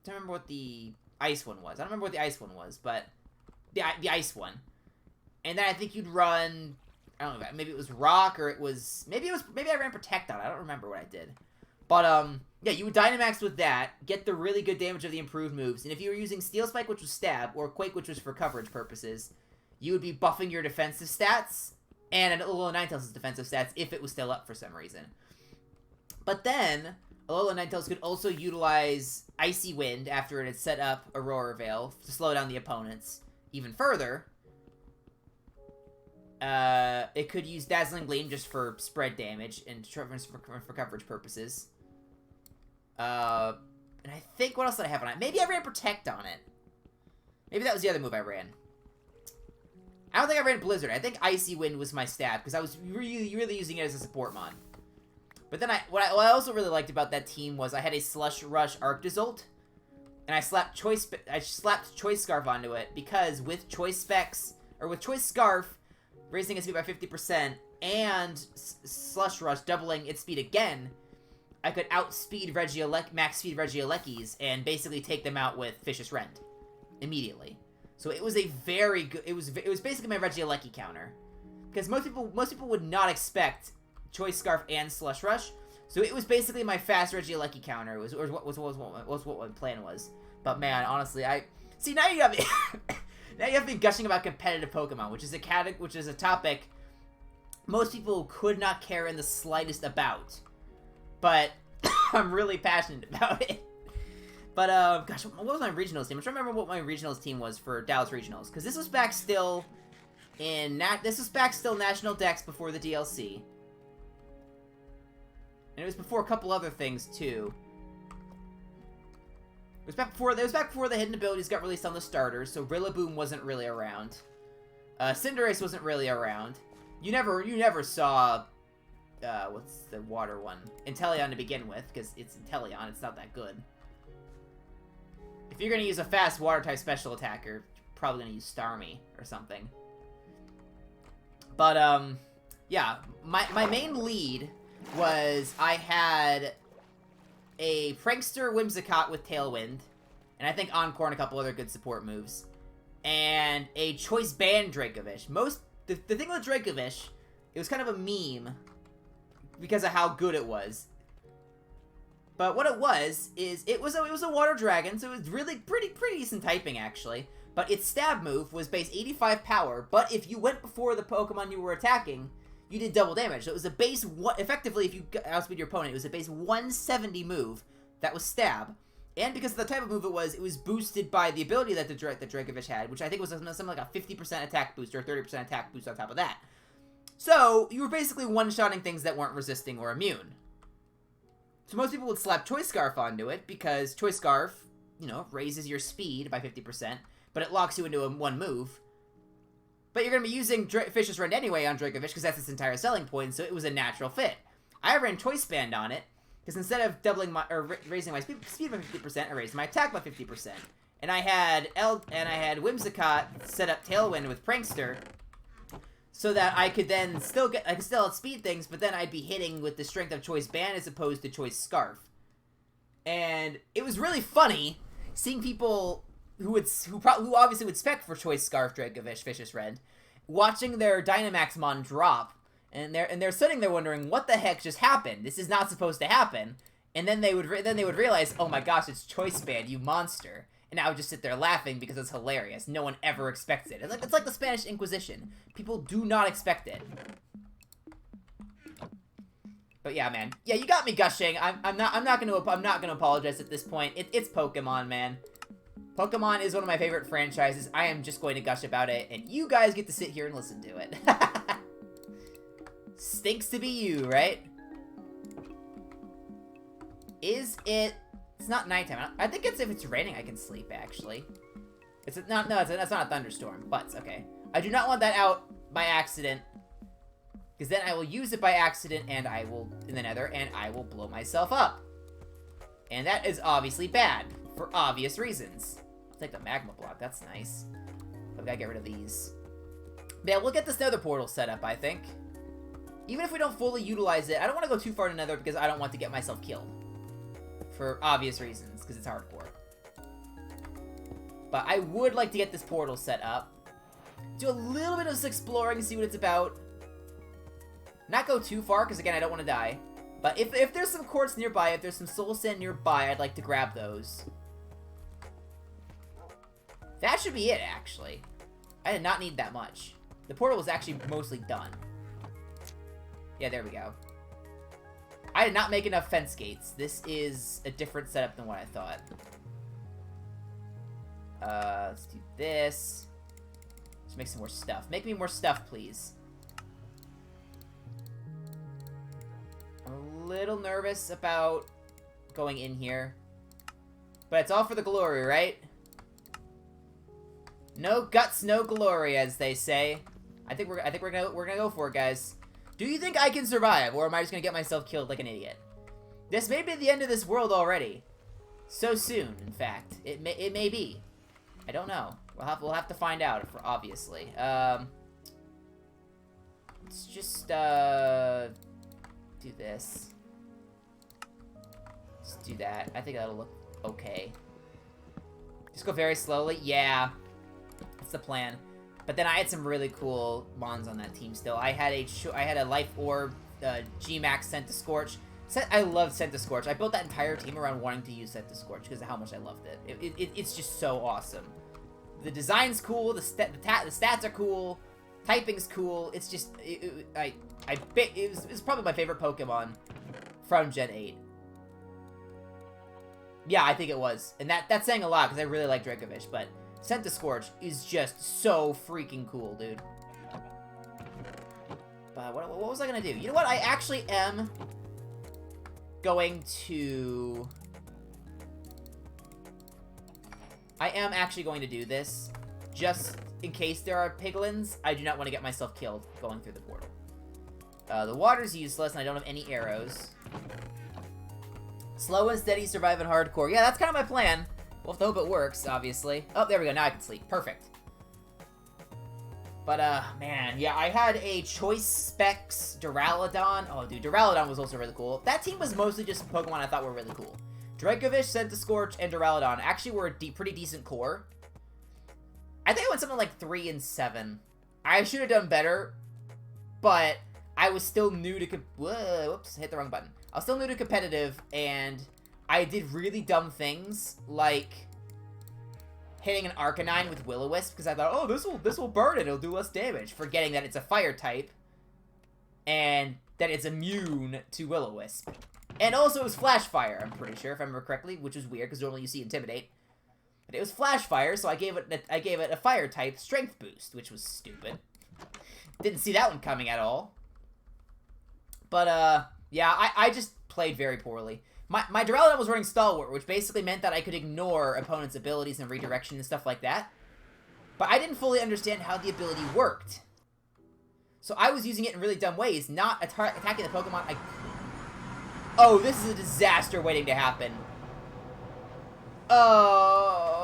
I don't remember what the ice one was. I don't remember what the ice one was, but the ice one. And then I think you'd run I don't know, maybe it was Rock, or maybe I ran Protect on it. I don't remember what I did. But, yeah, you would Dynamax with that, get the really good damage of the improved moves, and if you were using Steel Spike, which was stab, or Quake, which was for coverage purposes, you would be buffing your defensive stats, and Alola Ninetales' defensive stats if it was still up for some reason. But then, Alola Ninetales could also utilize Icy Wind after it had set up Aurora Veil to slow down the opponents even further. It could use Dazzling Gleam just for spread damage and for coverage purposes. And I think, what else did I have on it? Maybe I ran Protect on it. Maybe that was the other move I ran. I don't think I ran Blizzard. I think Icy Wind was my stab, because I was really using it as a support mon. But then what I also really liked about that team was I had a Slush Rush Arctozolt, and I slapped Choice Scarf onto it, because with Choice Specs, or with Choice Scarf, raising its speed by 50%, and Slush Rush doubling its speed again, I could outspeed max speed Regielekis and basically take them out with Vicious Rend immediately. So it was a very good. It was basically my Regieleki counter, because most people would not expect Choice Scarf and Slush Rush. So it was basically my fast Regieleki counter. Was what my plan was. But man, honestly, now you got me. Now you have me gushing about competitive Pokemon, which is a topic most people could not care in the slightest about. But I'm really passionate about it. But, gosh, what was my regionals team? I'm trying to remember what my regionals team was for Dallas Regionals. Because this was back still National Dex before the DLC. And it was before a couple other things, too. It was back before the hidden abilities got released on the starters, so Rillaboom wasn't really around. Cinderace wasn't really around. You never saw, what's the water one? Inteleon to begin with, because it's Inteleon, it's not that good. If you're gonna use a fast water-type special attacker, you're probably gonna use Starmie or something. But, yeah, my main lead was I had a Prankster Whimsicott with Tailwind, and I think Encore and a couple other good support moves, and a Choice Band Dracovish. The thing with Dracovish, it was kind of a meme because of how good it was. But what it was is it was a water dragon, so it was really pretty decent typing actually. But its stab move was base 85 power, but if you went before the Pokemon you were attacking, you did double damage. So it was a base effectively, if you outspeed your opponent, it was a base 170 move that was stab. And because of the type of move it was boosted by the ability that the Dracovish had, which I think was something like a 50% attack boost or a 30% attack boost on top of that. So you were basically one-shotting things that weren't resisting or immune. So most people would slap Choice Scarf onto it, because Choice Scarf, raises your speed by 50%, but it locks you into one move. But you're going to be using Vicious Rend anyway on Dracovish, because that's its entire selling point, so it was a natural fit. I ran Choice Band on it, because instead of raising my speed by 50%, I raised my attack by 50%. And I had Whimsicott set up Tailwind with Prankster, so that I could then still outspeed things, but then I'd be hitting with the strength of Choice Band as opposed to Choice Scarf. And it was really funny seeing people who obviously would spec for Choice Scarf Dracovish Vicious Rend, watching their Dynamaxmon drop, and they're sitting there wondering what the heck just happened. This is not supposed to happen. And then they would realize, oh my gosh, it's Choice Band, you monster. And I would just sit there laughing because it's hilarious. No one ever expects it. It's like the Spanish Inquisition. People do not expect it. But yeah, man. Yeah, you got me gushing. I'm not gonna apologize at this point. It's Pokemon, man. Pokemon is one of my favorite franchises. I am just going to gush about it, and you guys get to sit here and listen to it. Stinks to be you, right? Is it? It's not nighttime. I think if it's raining, I can sleep, actually. That's not a thunderstorm, but it's okay. I do not want that out by accident, because then I will use it by accident, and I will, in the nether, and I will blow myself up. And that is obviously bad, for obvious reasons. I'll take the magma block, that's nice. I've gotta get rid of these. But yeah, we'll get this nether portal set up, I think. Even if we don't fully utilize it, I don't want to go too far to nether, because I don't want to get myself killed. For obvious reasons, because it's hardcore. But I would like to get this portal set up. Do a little bit of exploring, see what it's about. Not go too far, because again, I don't want to die. But if there's some quartz nearby, if there's some soul sand nearby, I'd like to grab those. That should be it, actually. I did not need that much. The portal was actually mostly done. Yeah, there we go. I did not make enough fence gates. This is a different setup than what I thought. Let's do this. Let's make some more stuff. Make me more stuff, please. I'm a little nervous about going in here. But it's all for the glory, right? No guts, no glory, as they say. I think we're gonna go for it, guys. Do you think I can survive, or am I just gonna get myself killed like an idiot? This may be the end of this world already. So soon, in fact. It may be. I don't know. We'll have to find out, obviously. Let's just do this. Let's do that. I think that'll look okay. Just go very slowly. Yeah, that's the plan. But then I had some really cool mons on that team still. I had a Life Orb, G-Max Scentiscorch. I loved Scentiscorch. I built that entire team around wanting to use Scentiscorch because of how much I loved it. It's just so awesome. The design's cool. The stats are cool. Typing's cool. It's just it was probably my favorite Pokemon from Gen 8. Yeah, I think it was, and that's saying a lot because I really like Dracovish, but Scentiscorch is just so freaking cool, dude. But what was I gonna do? You know what? I actually am going to... I am actually going to do this, just in case there are piglins. I do not want to get myself killed going through the portal. The water's useless, and I don't have any arrows. Slow and steady, survive in hardcore. Yeah, that's kind of my plan. We'll have to hope it works, obviously. Oh, there we go. Now I can sleep. Perfect. But, man, yeah, I had a Choice Specs Duraludon. Oh, dude, Duraludon was also really cool. That team was mostly just Pokemon I thought were really cool. Dracovish, Scentiscorch, and Duraludon actually were a pretty decent core. I think I went something like 3 and 7. I should have done better, but I was still new to... Whoops, hit the wrong button. I was still new to competitive, and I did really dumb things, like hitting an Arcanine with Will-O-Wisp, because I thought, oh, this will burn it, it'll do less damage, forgetting that it's a fire type, and that it's immune to Will-O-Wisp. And also it was Flash Fire, I'm pretty sure, if I remember correctly, which is weird, because normally you see Intimidate. But it was Flash Fire, so I gave it a fire type strength boost, which was stupid. Didn't see that one coming at all. But, yeah, I just played very poorly. My Duraludon was running Stalwart, which basically meant that I could ignore opponents' abilities and redirection and stuff like that. But I didn't fully understand how the ability worked. So I was using it in really dumb ways, not attacking the Pokemon. Oh, this is a disaster waiting to happen. Oh.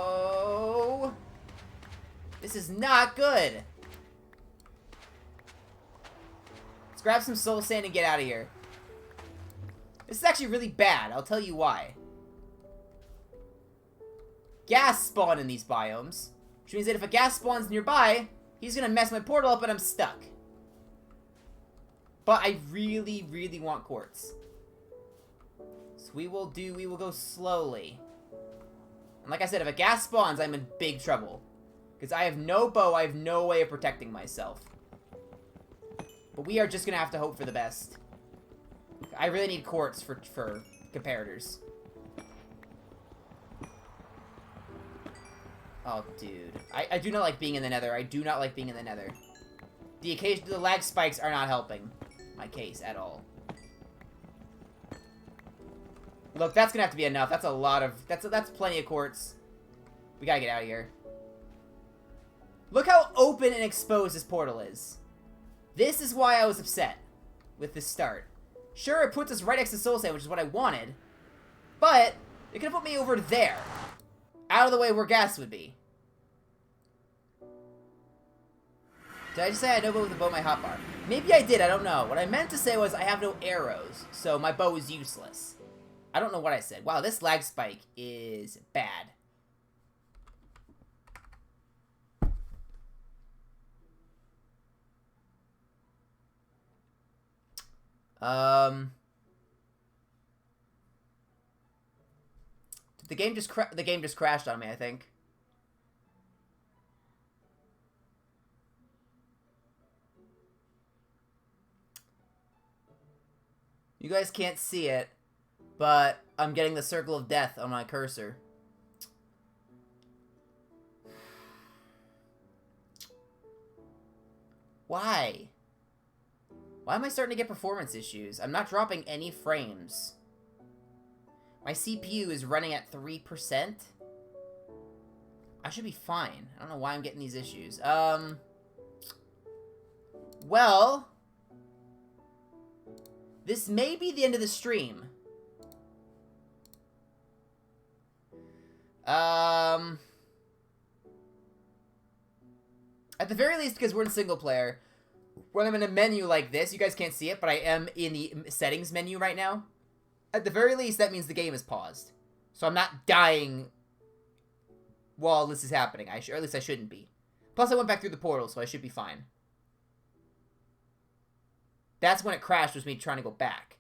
This is not good. Let's grab some Soul Sand and get out of here. This is actually really bad. I'll tell you why. Gas spawn in these biomes, which means that if a gas spawns nearby, he's gonna mess my portal up and I'm stuck. But I really, really want quartz. So we will go slowly. And like I said, if a gas spawns, I'm in big trouble. Because I have no bow, I have no way of protecting myself. But we are just gonna have to hope for the best. I really need quartz for comparators. Oh, dude. I do not like being in the nether. I do not like being in the nether. The lag spikes are not helping my case at all. Look, that's gonna have to be enough. That's a lot of... That's plenty of quartz. We gotta get out of here. Look how open and exposed this portal is. This is why I was upset with this start. Sure, it puts us right next to Soul Sand, which is what I wanted. But it could have put me over there. Out of the way where gas would be. Did I just say I don't go with the bow in my hotbar? Maybe I did, I don't know. What I meant to say was I have no arrows, so my bow is useless. I don't know what I said. Wow, this lag spike is bad. Um... The game just crashed on me, I think. You guys can't see it, but I'm getting the circle of death on my cursor. Why? Why am I starting to get performance issues? I'm not dropping any frames. My CPU is running at 3%. I should be fine. I don't know why I'm getting these issues. Well, this may be the end of the stream. At the very least, because we're in single player, when I'm in a menu like this, you guys can't see it, but I am in the settings menu right now. At the very least, that means the game is paused. So I'm not dying while this is happening. Or at least I shouldn't be. Plus, I went back through the portal, so I should be fine. That's when it crashed, was me trying to go back.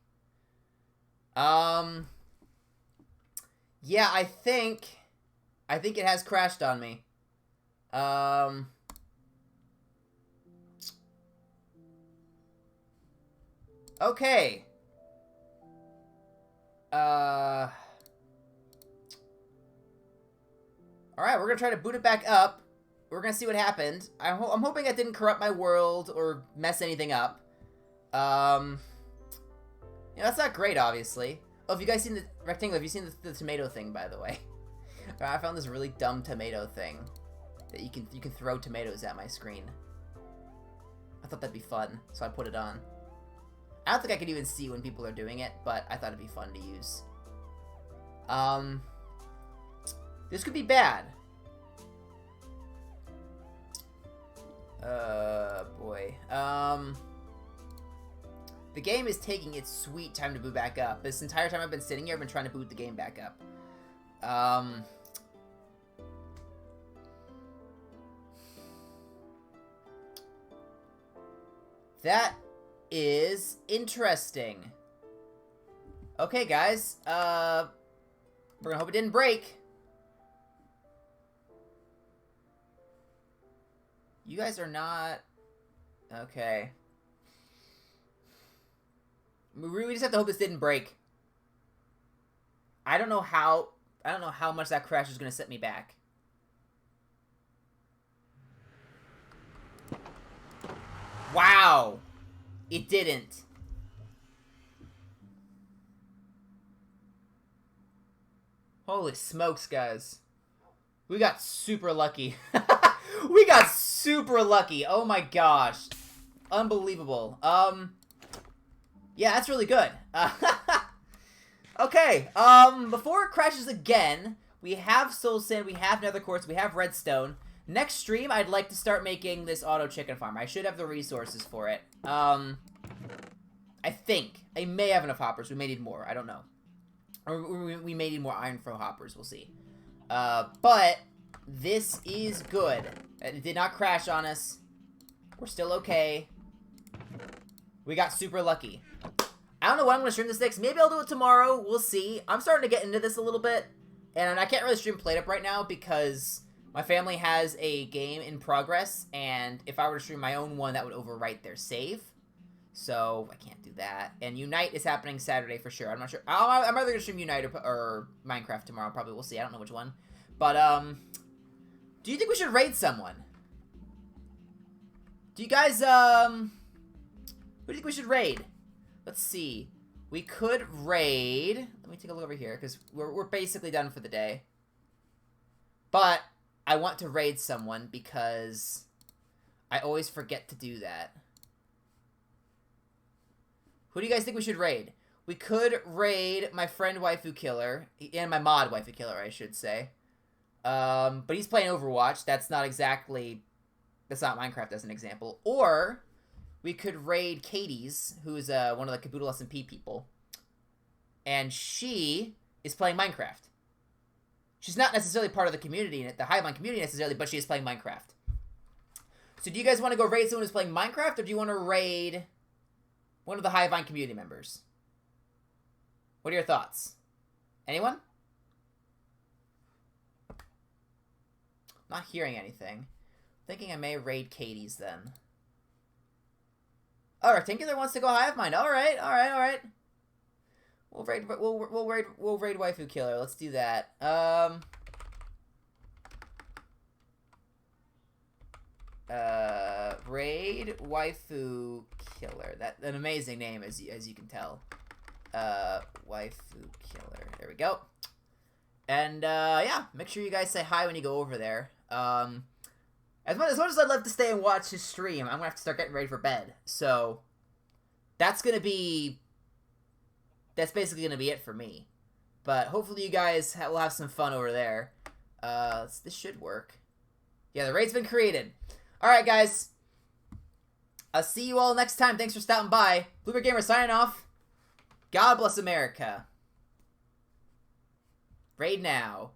Yeah, I think it has crashed on me. Okay. Alright, we're gonna try to boot it back up. We're gonna see what happened. I'm hoping that didn't corrupt my world or mess anything up. Yeah, that's not great, obviously. Oh, have you guys seen the rectangle? Have you seen the tomato thing, by the way? I found this really dumb tomato thing that you can throw tomatoes at my screen. I thought that'd be fun, so I put it on. I don't think I could even see when people are doing it, but I thought it'd be fun to use. This could be bad. Boy. The game is taking its sweet time to boot back up. This entire time I've been sitting here, I've been trying to boot the game back up. That is interesting. Okay, guys. We're gonna hope it didn't break. You guys are not... Okay. We just have to hope this didn't break. I don't know how much that crash is gonna set me back. Wow! It didn't. Holy smokes, guys. We got super lucky. We got super lucky. Oh my gosh. Unbelievable. Yeah, that's really good. Okay, before it crashes again, we have Soul Sand, we have Nether Quartz, we have Redstone. Next stream, I'd like to start making this auto chicken farm. I should have the resources for it. I think. I may have enough hoppers. We may need more. I don't know. Or we may need more iron for hoppers. We'll see. But this is good. It did not crash on us. We're still okay. We got super lucky. I don't know when I'm going to stream this next. Maybe I'll do it tomorrow. We'll see. I'm starting to get into this a little bit. And I can't really stream PlateUp right now because my family has a game in progress. And if I were to stream my own one, that would overwrite their save. So I can't do that. And Unite is happening Saturday for sure. I'm not sure. I'm either going to stream Unite or Minecraft tomorrow. Probably. We'll see. I don't know which one. But, do you think we should raid someone? Do you guys, who do you think we should raid? Let's see. We could raid... Let me take a look over here, because we're basically done for the day. But I want to raid someone, because I always forget to do that. Who do you guys think we should raid? We could raid my friend Waifu Killer, and my mod Waifu Killer, I should say. But he's playing Overwatch. That's not Minecraft as an example. Or we could raid Katie's, who's one of the Caboodle SMP people. And she is playing Minecraft. She's not necessarily part of the community, the Highline community necessarily, but she is playing Minecraft. So do you guys want to go raid someone who's playing Minecraft, or do you want to raid One of the Hivine community members. What are your thoughts? Anyone? Not hearing anything. Thinking I may raid Katie's then. Oh, Rectangular wants to go Hive Mind. All right. We'll raid Waifu Killer. Let's do that. Raid Waifu Killer. That's an amazing name, as you can tell. Waifu Killer. There we go. And yeah, make sure you guys say hi when you go over there. As much as I'd love to stay and watch his stream, I'm gonna have to start getting ready for bed. So that's basically gonna be it for me. But hopefully you guys will have some fun over there. This should work. Yeah, the raid's been created. All right, guys. I'll see you all next time. Thanks for stopping by. Bluebeard Gamer signing off. God bless America. Raid now.